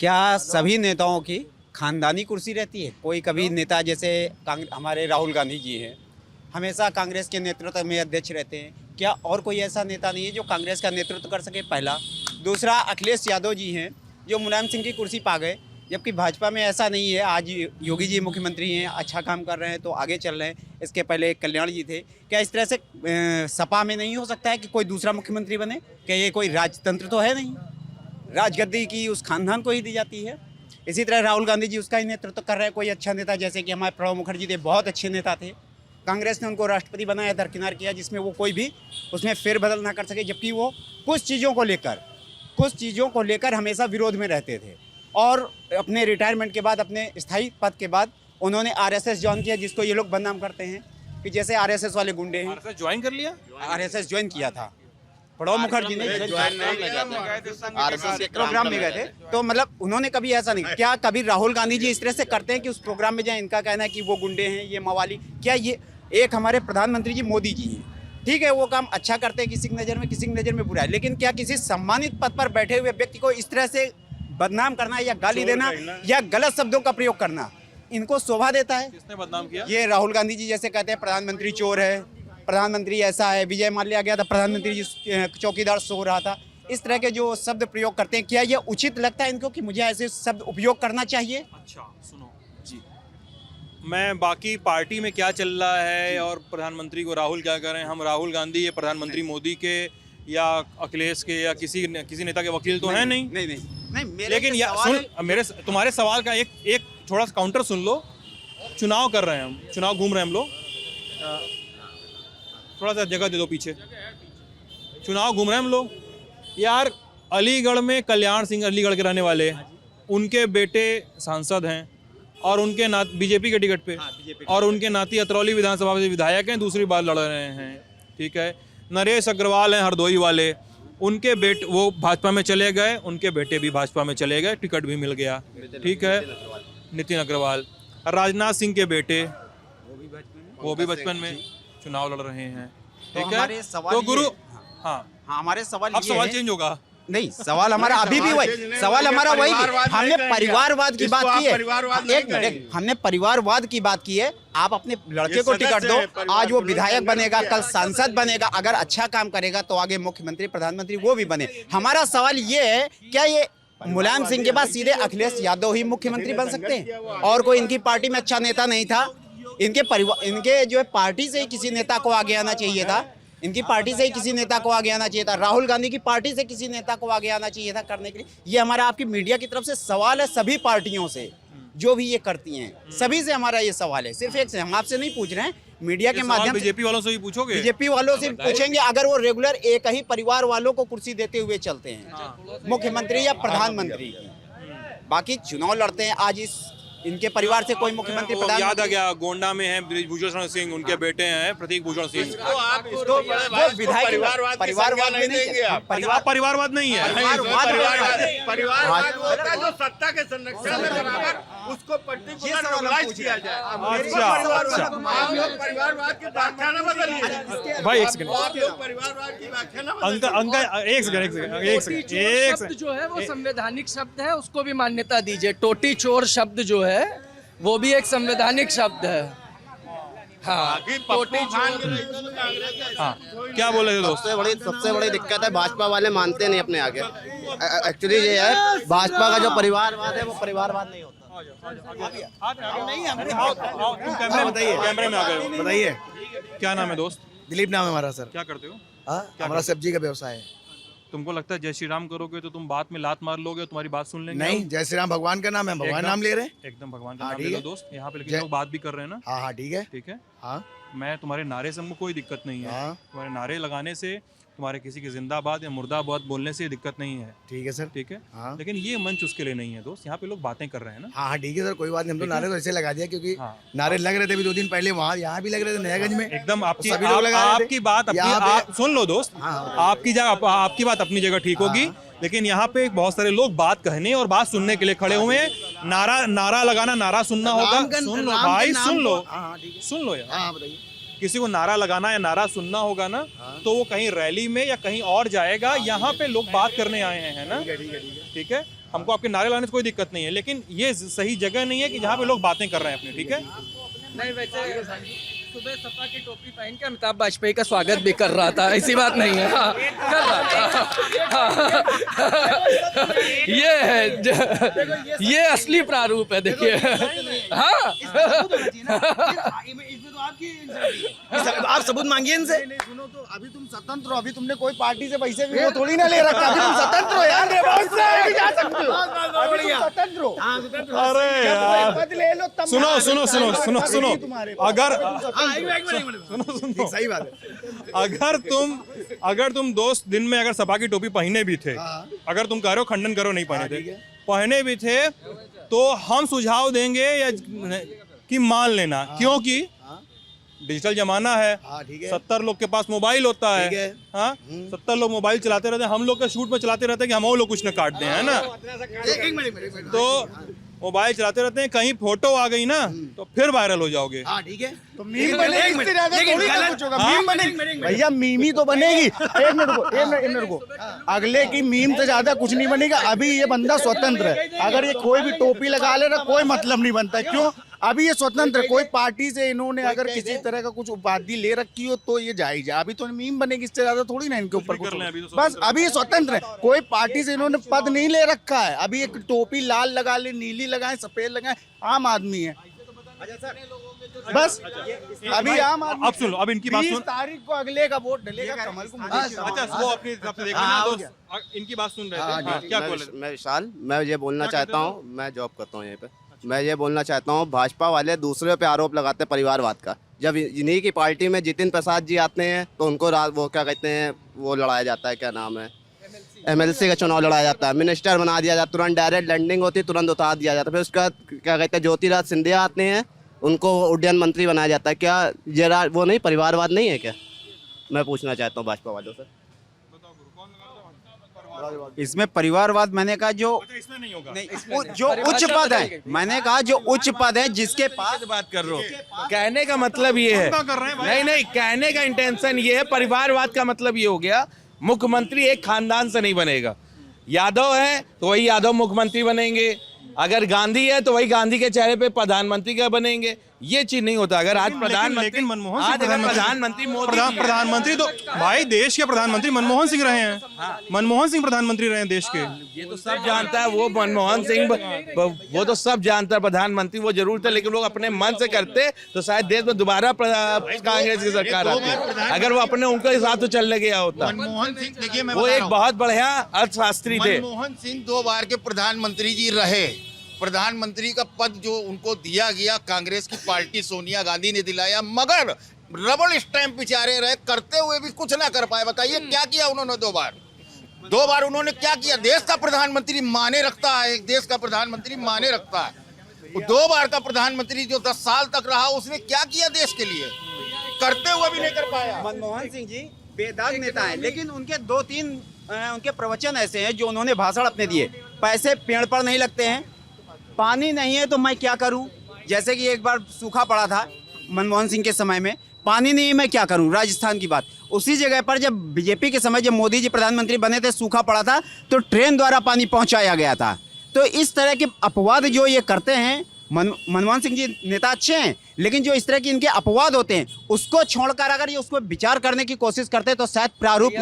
क्या सभी नेताओं की खानदानी कुर्सी रहती है? कोई कभी नेता जैसे हमारे राहुल गांधी जी हैं, हमेशा कांग्रेस के नेतृत्व में अध्यक्ष रहते हैं, क्या और कोई ऐसा नेता नहीं है जो कांग्रेस का नेतृत्व कर सके? पहला। दूसरा, अखिलेश यादव जी हैं जो मुलायम सिंह की कुर्सी पा गए, जबकि भाजपा में ऐसा नहीं है। आज योगी जी मुख्यमंत्री हैं, अच्छा काम कर रहे हैं तो आगे चल रहे हैं। इसके पहले कल्याण जी थे। क्या इस तरह से सपा में नहीं हो सकता है कि कोई दूसरा मुख्यमंत्री बने? क्या ये कोई राजतंत्र तो है नहीं? राजगद्दी की उस खानदान को ही दी जाती है। इसी तरह राहुल गांधी जी उसका ही नेतृत्व कर रहे हैं। कोई अच्छा नेता, जैसे कि हमारे प्रणब मुखर्जी थे, बहुत अच्छे नेता थे, कांग्रेस ने उनको राष्ट्रपति बनाया, दरकिनार किया, जिसमें वो कोई भी उसमें फेरबदल ना कर सके, जबकि वो कुछ चीज़ों को लेकर हमेशा विरोध में रहते थे। और अपने रिटायरमेंट के बाद, अपने स्थायी पद के बाद उन्होंने आरएसएस ज्वाइन किया, जिसको ये लोग बदनाम करते हैं कि जैसे आरएसएस वाले गुंडे हैं। आरएसएस ज्वाइन कर लिया? आरएसएस ज्वाइन किया था, प्रणब मुखर्जी ने आरएसएस के प्रोग्राम में गए थे। तो मतलब उन्होंने कभी ऐसा नहीं, क्या कभी राहुल गांधी जी इस तरह से करते हैं कि उस प्रोग्राम में जाए? इनका कहना है कि वो गुंडे हैं, ये मवाली। क्या ये एक हमारे प्रधानमंत्री जी मोदी जी हैं, ठीक है, वो काम अच्छा करते हैं किसी की नज़र में, किसी की नज़र में बुरा है, लेकिन क्या किसी सम्मानित पद पर बैठे हुए व्यक्ति को इस तरह से बदनाम करना या गाली देना या गलत शब्दों का प्रयोग करना इनको शोभा देता है? किसने बदनाम किया? ये राहुल गांधी जी जैसे कहते हैं प्रधानमंत्री चोर है, प्रधानमंत्री ऐसा है, विजय माल्या गया था, प्रधानमंत्री जी चौकीदार सो रहा था, इस तरह के जो शब्द प्रयोग करते हैं, क्या ये उचित लगता है इनको कि मुझे ऐसे शब्द उपयोग करना चाहिए? अच्छा सुनो जी, मैं बाकी पार्टी में क्या चल रहा है और प्रधानमंत्री को राहुल क्या कर रहे हैं, हम राहुल गांधी ये प्रधानमंत्री मोदी के या अखिलेश के या किसी नेता के वकील तो हैं नहीं। लेकिन मेरे तुम्हारे सवाल का एक थोड़ा सा काउंटर सुन लो। चुनाव कर रहे हैं हम, चुनाव घूम रहे हैं हम लोग, थोड़ा सा जगह दे दो पीछे। चुनाव घूम रहे हैं हम लोग यार, अलीगढ़ में कल्याण सिंह, अलीगढ़ के रहने वाले, उनके बेटे सांसद हैं और उनके बीजेपी के टिकट पे, और उनके नाती अतरौली विधानसभा से विधायक हैं, दूसरी बार लड़ रहे हैं, ठीक है। नरेश अग्रवाल हैं हरदोई वाले, उनके बेटे वो भाजपा में चले गए, उनके बेटे भी भाजपा में चले गए, टिकट भी मिल गया, ठीक है। नितिन अग्रवाल। राजनाथ सिंह के बेटे वो भी बचपन में चुनाव लड़ रहे हैं, ठीक है। तो गुरु, हाँ हमारे सवाल अब सवाल चेंज होगा। नहीं, सवाल हमारा अभी भी वही, सवाल हमारा वही, हमने परिवारवाद की बात की है। एक मिनट, हमने परिवारवाद की बात की है। आप अपने लड़के को टिकट दो, आज वो विधायक बनेगा, कल सांसद बनेगा, अगर अच्छा काम करेगा तो आगे मुख्यमंत्री, प्रधानमंत्री वो भी बने। हमारा सवाल ये है, क्या ये मुलायम सिंह के बाद सीधे अखिलेश यादव ही मुख्यमंत्री बन सकते हैं? और कोई इनकी पार्टी में अच्छा नेता नहीं था? इनके परिवार, इनके जो है पार्टी से ही किसी नेता को आगे आना चाहिए था। इनकी पार्टी से ही किसी नेता को आगे आना चाहिए था। राहुल गांधी की पार्टी से किसी नेता को आगे आना चाहिए था करने के लिए। ये हमारा आपकी मीडिया की तरफ से सवाल है, सभी पार्टियों से जो भी ये करती हैं, सभी से हमारा ये सवाल है। सिर्फ एक से, हम आपसे नहीं पूछ रहे हैं, मीडिया के माध्यम से। बीजेपी वालों से भी पूछोगे? बीजेपी वालों से पूछेंगे, अगर वो रेगुलर एक ही परिवार वालों को कुर्सी देते हुए चलते हैं, मुख्यमंत्री या प्रधानमंत्री की, बाकी चुनाव लड़ते हैं। आज इस इनके परिवार से कोई मुख्यमंत्री, प्रधान याद आ गया, गोंडा में है ब्रिजभूषण सिंह, उनके बेटे हैं प्रतीक भूषण सिंह। वो विधायक परिवारवाद नहीं देंगे आप। परिवारवाद नहीं है, परिवारवाद होता है जो सत्ता के संरक्षण में बराबर उसको पर्टिकुलर रिकॉग्नाइज किया जाए। परिवारवाद की व्याख्या न बदलिए भाई। एक सेकंड, आप लोग परिवारवाद की व्याख्या न बदलिए। अंकल एक सेकंड, शब्द जो है वो संवैधानिक शब्द है, उसको भी मान्यता दीजिए। टोटी चोर शब्द जो है वो भी एक संवैधानिक शब्द है। हाँ, टोटी चोर। हाँ, क्या बोले थे दोस्त? सबसे बड़ी दिक्कत है, भाजपा वाले मानते नहीं अपने आगे। एक्चुअली ये है, भाजपा का जो परिवारवाद है वो परिवारवाद नहीं होता। कैमरे में आ गए, बताइए, क्या नाम है दोस्त? दिलीप नाम है हमारा सर। क्या करते हो? हमारा सब्जी का व्यवसाय है। तुमको लगता है जय श्री राम करोगे तो तुम बात में लात मार लोगे, तुम्हारी बात सुन लेंगे? नहीं, जय श्री राम भगवान का नाम है, भगवान नाम ले रहे हैं। एकदम भगवान का नाम ले लो दोस्त। यहाँ पे लेकिन लोग बात भी कर रहे हैं ना। हाँ हाँ, ठीक है, ठीक है। हाँ, मैं तुम्हारे नारे से हमको कोई दिक्कत नहीं है। हाँ। तुम्हारे नारे लगाने से, तुम्हारे किसी की जिंदाबाद या मुर्दाबाद बोलने से दिक्कत नहीं है। ठीक है सर, ठीक है। हाँ। लेकिन ये मंच उसके लिए नहीं है दोस्त। यहाँ पे लोग बातें कर रहे हैं ना। हाँ हाँ, ठीक है सर, कोई बात नहीं। हम तो नारे तो ऐसे लगा दिया क्योंकि हाँ। नारे लग रहे थे अभी 2 दिन पहले, वहाँ यहाँ भी लग रहे थे नयागंज में। एकदम आपकी सभी लोग लगा रहे थे। आपकी बात सुन लो दोस्त। आपकी जगह, आपकी बात अपनी जगह ठीक होगी, लेकिन यहाँ पे बहुत सारे लोग बात कहने और बात सुनने के लिए खड़े हुए हैं। नारा लगाना, नारा सुनना होगा। सुन लो भाई, सुन लो यार। हाँ, बताइए। किसी को नारा लगाना या नारा सुनना होगा ना, तो वो कहीं रैली में या कहीं और जाएगा। यहाँ पे लोग बात करने आए हैं ना, ठीक है। हमको आपके नारे लगाने से कोई दिक्कत नहीं है, लेकिन ये सही जगह नहीं है कि जहाँ पे लोग बातें कर रहे हैं अपने, ठीक है। नहीं, वैसे सुबह सपा की टोपी पहन के अमिताभ वाजपेयी का स्वागत भी कर रहा था, ऐसी बात नहीं है। हाँ, कर रहा था। ये है, ये असली प्रारूप है, देखिए। हाँ, आप सबूत मांगिए इनसे। सुनो तो, अभी तुम स्वतंत्र हो, अभी तुमने कोई पार्टी से पैसे भी वो थोड़ी ना ले रखा। अभी तुम स्वतंत्र हो यार, जा सकते हो, अभी तुम स्वतंत्र हो। अरे यार, पद ले लो तब। सुनो सुनो सुनो सुनो सुनो, अगर सुनो, सही बात है। अगर तुम दोस्त दिन में अगर सपा की टोपी पहने भी थे, अगर तुम कह रहे हो खंडन करो नहीं पहने थे, पहने भी थे, तो हम सुझाव देंगे या कि मान लेना, क्योंकि डिजिटल जमाना है। 70 लोग के पास मोबाइल होता है। हाँ, 70 लोग मोबाइल चलाते रहते हैं। हम लोग के शूट में चलाते रहते हैं कि हम और लोग कुछ न काट दें, है ना। तो मोबाइल चलाते रहते हैं, कहीं फोटो आ गई ना तो फिर वायरल हो जाओगे। ठीक है, तो मीम बनेगी, भैया मीम ही तो बनेगी। एक मिनट रुको, अगले की मीम से ज्यादा कुछ नहीं बनेगा। अभी ये बंदा स्वतंत्र है, अगर ये कोई भी टोपी लगा ले ना, कोई मतलब नहीं बनता। क्यों? अभी ये स्वतंत्र है, कोई पार्टी से इन्होंने अगर किसी तरह का कुछ उपाधि ले रखी हो तो ये जायज है। अभी तो मीम बनेगी, इससे ज्यादा थोड़ी ना इनके ऊपर कुछ। बस अभी ये स्वतंत्र है, कोई पार्टी से इन्होंने पद नहीं ले रखा है। अभी एक टोपी लाल लगा ले, नीली लगाए, सफेद लगाए, आम आदमी है बस। अभी आम आदमी। अब सुन लो, अब इनकी बात सुन। 20 तारीख को अगले का वोट डलेगा कमल को। अच्छा, वो अपनी तरफ से देख लेना दोस्त। इनकी बात सुन रहे थे, क्या बोले? मैं विशाल, मैं ये बोलना चाहता हूँ, मैं जॉब करता हूँ यहीं पे। मैं ये बोलना चाहता हूँ, भाजपा वाले दूसरे पे आरोप लगाते हैं परिवारवाद का। जब इन्हीं की पार्टी में जितिन प्रसाद जी आते हैं तो उनको वो क्या कहते हैं, वो लड़ाया जाता है, क्या नाम है, MLC का चुनाव लड़ाया जाता है, मिनिस्टर बना दिया जाता, तुरंत डायरेक्ट लैंडिंग होती, तुरंत उतार दिया जाता। फिर उसके बाद क्या कहते हैं, ज्योतिराज सिंधिया आते हैं, उनको उड्डयन मंत्री बनाया जाता है। क्या ये वो नहीं परिवारवाद नहीं है क्या? मैं पूछना चाहता हूँ भाजपा वालों से। इसमें परिवारवाद मैंने कहा जो जो उच्च पद है, मैंने कहा जो उच्च पद है जिसके पास बात कर रहे हो, कहने का मतलब ये है, नहीं कहने का इंटेंशन ये है, परिवारवाद का मतलब ये हो गया मुख्यमंत्री एक खानदान से नहीं बनेगा। यादव है तो वही यादव मुख्यमंत्री बनेंगे, अगर गांधी है तो वही गांधी के चेहरे पे प्रधानमंत्री का बनेंगे। ये चीज नहीं होता। अगर आज प्रधानमंत्री मनमोहन आज अगर प्रधानमंत्री मोदी प्रधानमंत्री तो भाई देश के प्रधानमंत्री मनमोहन सिंह रहे हैं। मनमोहन सिंह प्रधानमंत्री रहे हैं देश के। ये तो सब जानता है, वो मनमोहन सिंह वो तो सब जानता है, प्रधानमंत्री वो जरूर थे, लेकिन लोग अपने मन से करते तो शायद देश में दोबारा कांग्रेस की सरकार आती। अगर वो अपने उनके हिसाब से चलने गया होता। मनमोहन सिंह देखिए, वो एक बहुत बढ़िया अर्थशास्त्री थे। मनमोहन सिंह 2 बार के प्रधानमंत्री जी रहे। प्रधानमंत्री का पद जो उनको दिया गया कांग्रेस की पार्टी सोनिया गांधी ने दिलाया, मगर रबड़ स्टैंप बेचारे रहे, करते हुए भी कुछ ना कर पाए। बताइए क्या किया उन्होंने 2 बार उन्होंने क्या किया? देश का प्रधानमंत्री माने रखता है, एक देश का प्रधानमंत्री माने रखता है। 2 बार का प्रधानमंत्री जो 10 साल तक रहा, उसने क्या किया देश के लिए? करते हुए भी नहीं कर पाया। मनमोहन सिंह जी बेदाग नेता है, लेकिन उनके 2-3 उनके प्रवचन ऐसे हैं जो उन्होंने भाषण अपने दिए। पैसे पेड़ पर नहीं लगते हैं, पानी नहीं है तो मैं क्या करूं। जैसे कि एक बार सूखा पड़ा था मनमोहन सिंह के समय में, पानी नहीं है मैं क्या करूं, राजस्थान की बात। उसी जगह पर जब बीजेपी के समय जब मोदी जी प्रधानमंत्री बने थे, सूखा पड़ा था तो ट्रेन द्वारा पानी पहुंचाया गया था। तो इस तरह के अपवाद जो ये करते हैं, मनमोहन सिंह जी नेता अच्छे हैं, लेकिन जो इस तरह के इनके अपवाद होते हैं उसको छोड़कर अगर ये उसको विचार करने की कोशिश करते तो शायद प्रारूप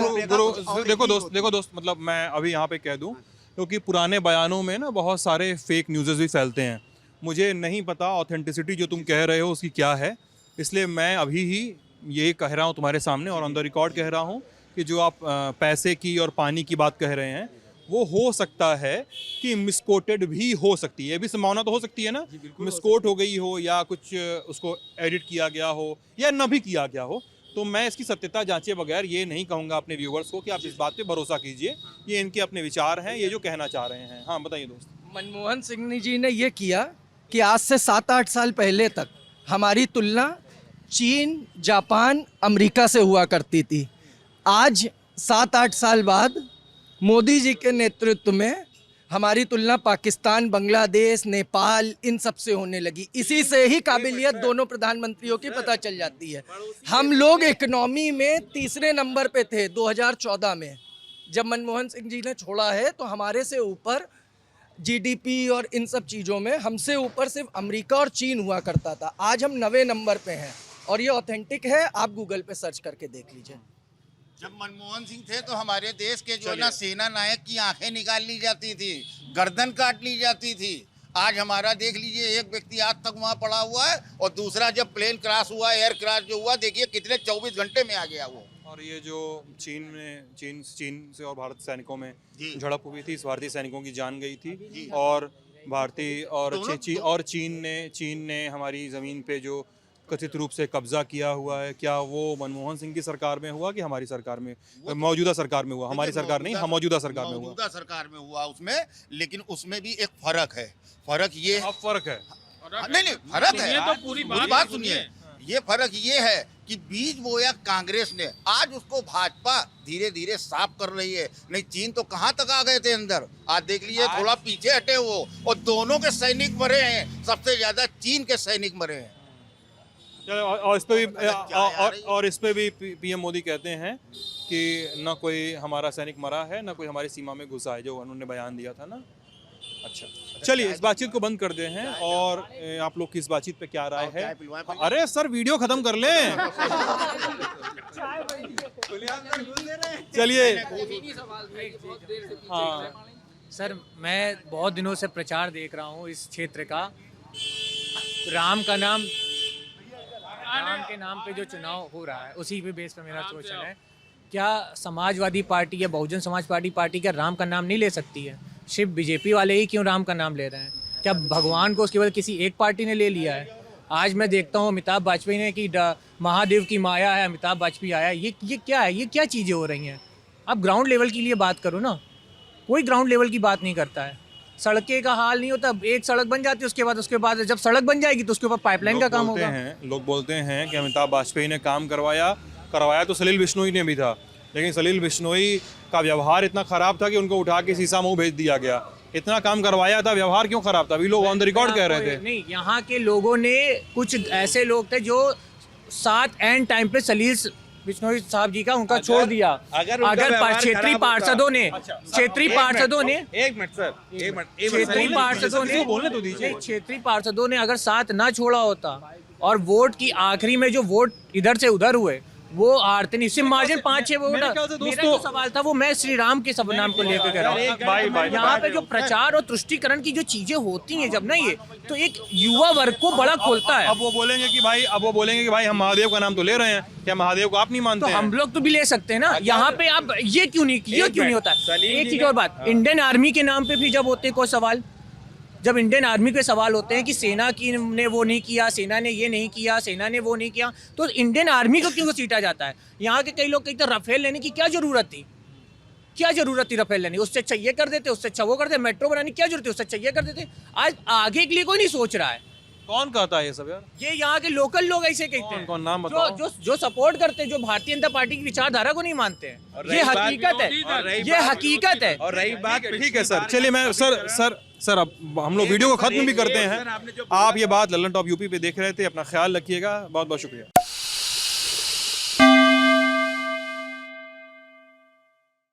देखो दोस्त, मतलब मैं अभी यहाँ पे कह दूं, क्योंकि पुराने बयानों में ना बहुत सारे फेक न्यूज़ेस भी फैलते हैं। मुझे नहीं पता ऑथेंटिसिटी जो तुम कह रहे हो उसकी क्या है, इसलिए मैं अभी ही ये कह रहा हूँ तुम्हारे सामने और ऑन द रिकॉर्ड कह रहा हूँ कि जो आप पैसे की और पानी की बात कह रहे हैं, वो हो सकता है कि मिसकोटेड भी हो सकती है। ये भी संभावना तो हो सकती है ना, मिसकोट हो गई हो या कुछ उसको एडिट किया गया हो या न भी किया गया हो। तो मैं इसकी सत्यता जांचे बगैर ये नहीं कहूँगा अपने व्यूवर्स को कि आप इस बात पे भरोसा कीजिए। ये इनके अपने विचार हैं, ये जो कहना चाह रहे हैं। हाँ बताइए दोस्त। मनमोहन सिंह जी ने ये किया कि आज से 7-8 साल पहले तक हमारी तुलना चीन, जापान, अमेरिका से हुआ करती थी। आज 7-8 साल बाद मोदी जी के नेतृत्व में हमारी तुलना पाकिस्तान, बांग्लादेश, नेपाल इन सब से होने लगी। इसी से ही काबिलियत दोनों प्रधानमंत्रियों की पता चल जाती है। हम लोग इकनॉमी में 3रे नंबर पे थे 2014 में। जब मनमोहन सिंह जी ने छोड़ा है तो हमारे से ऊपर GDP और इन सब चीज़ों में हमसे ऊपर सिर्फ अमेरिका और चीन हुआ करता था। आज हम 9वें नंबर पे हैं और ये ऑथेंटिक है, आप गूगल पे सर्च करके देख लीजिए। जब मनमोहन सिंह थे तो हमारे देश के जो है ना सेना नायक की आंखें निकाल ली जाती थी, गर्दन काट ली जाती थी। आज हमारा देख लीजिए, एक व्यक्ति आज तक वहाँ पड़ा हुआ है और दूसरा जब प्लेन क्रॉस हुआ, एयर क्रॉस जो हुआ, देखिए कितने 24 घंटे में आ गया वो। और ये जो चीन से और भारत सैनिकों में झड़प हुई थी, इस भारतीय सैनिकों की जान गई थी और भारतीय और चीन ने हमारी ज़मीन पे जो कथित रूप से कब्जा किया हुआ है, क्या वो मनमोहन सिंह की सरकार में हुआ कि हमारी सरकार में, मौजूदा सरकार में हुआ? हमारी सरकार नहीं, हम मौजूदा सरकार में हुआ। मौजूदा सरकार में हुआ उसमें, लेकिन उसमें भी एक फर्क है। फर्क ये अब फर्क है, नहीं फर्क है, तो पूरी बात सुनिए। ये फर्क ये है कि बीज बोया कांग्रेस ने, आज उसको भाजपा धीरे धीरे साफ कर रही है। नहीं चीन तो कहाँ तक आ गए थे अंदर, आज देख लीजिए थोड़ा पीछे हटे वो, और दोनों के सैनिक मरे हैं, सबसे ज्यादा चीन के सैनिक मरे हैं। और इस पे भी PM मोदी कहते हैं कि न कोई हमारा सैनिक मरा है, न कोई हमारी सीमा में घुसा है, जो उन्होंने बयान दिया था ना। अच्छा चलिए इस बातचीत को बंद कर दे हैं और आप लोग की इस बातचीत पे क्या राय है? अरे सर वीडियो खत्म कर लें। चलिए हाँ सर, मैं बहुत दिनों से प्रचार देख रहा हूँ इस क्षेत्र का। राम के नाम पे जो चुनाव हो रहा है उसी पे बेस पे मेरा क्वेश्चन है, क्या समाजवादी पार्टी या बहुजन समाज पार्टी क्या राम का नाम नहीं ले सकती है? सिर्फ बीजेपी वाले ही क्यों राम का नाम ले रहे हैं? क्या भगवान को उसके बाद किसी एक पार्टी ने ले लिया है? आज मैं देखता हूँ अमिताभ वाजपेयी ने कि महादेव की माया है, अमिताभ वाजपेयी आया। ये क्या है? ये क्या चीज़ें हो रही हैं? आप ग्राउंड लेवल के लिए बात करो ना। कोई ग्राउंड लेवल की बात नहीं करता है। सड़कें का हाल नहीं होता, एक सड़क बन जाती है उसके बाद जब सड़क बन जाएगी तो उसके ऊपर पाइपलाइन का काम होगा। लोग बोलते हैं कि अमिताभ वाजपेयी ने काम करवाया तो सलील बिश्नोई ने भी था, लेकिन सलील बिश्नोई का व्यवहार इतना खराब था कि उनको उठा के सीसा मुंह भेज दिया गया। इतना काम करवाया था, व्यवहार क्यों खराब था? अभी लोग ऑन द रिकॉर्ड कह रहे थे। नहीं, यहाँ के लोगों ने, कुछ ऐसे लोग थे जो साथ एंड टाइम पे सलील बिश्नोई साहब जी का उनका छोड़ दिया। अगर क्षेत्रीय पार्षदों ने क्षेत्रीय पार्षदों ने अगर साथ ना छोड़ा होता और वोट की आखिरी में जो वोट इधर से उधर हुए वो आरती नहीं, सिर्फ मार्जिन 5-6 वोट। मेरा जो सवाल था वो मैं श्री राम के सब नाम को लेकर कह रहा हूँ। यहाँ पे जो प्रचार और तुष्टिकरण की जो चीजें होती हैं जब ना, ये तो एक युवा वर्ग को बड़ा खोलता है। अब वो बोलेंगे कि भाई हम महादेव का नाम तो ले रहे हैं, क्या महादेव को आप नहीं मानते? तो हम लोग तो भी ले सकते हैं ना। यहाँ पे आप ये क्यों नहीं होता? एक चीज और बात, इंडियन आर्मी के नाम पे भी जब होते हैं कोई सवाल, जब इंडियन आर्मी के सवाल होते हैं कि सेना की ने वो नहीं किया, सेना ने ये नहीं किया, सेना ने वो नहीं किया, तो इंडियन आर्मी को क्यों सीटा जाता है? यहाँ के कई लोग कहते हैं राफेल लेने की क्या जरूरत थी? क्या जरूरत थी राफेल लेने? उससे अच्छा ये कर देते, उससे अच्छा वो कर देते। मेट्रो बनाने की क्या जरूरत है? उससे अच्छा ये कर देते। आज आगे के लिए कोई नहीं सोच रहा है। कौन कहता है ये सब यार? ये यहाँ के लोकल लोग ऐसे कहते हैं। कौन नाम बताओ? जो सपोर्ट करते हैं, जो भारतीय जनता पार्टी की विचारधारा को नहीं मानते हैं। ये हकीकत है, ये हकीकत है। और रही बात, ठीक है सर, चलिए मैं सर अब हम लोग वीडियो को खत्म भी करते हैं। आप ये बात लल्लन टॉप यूपी पे देख रहे थे, अपना ख्याल रखिएगा, बहुत बहुत शुक्रिया।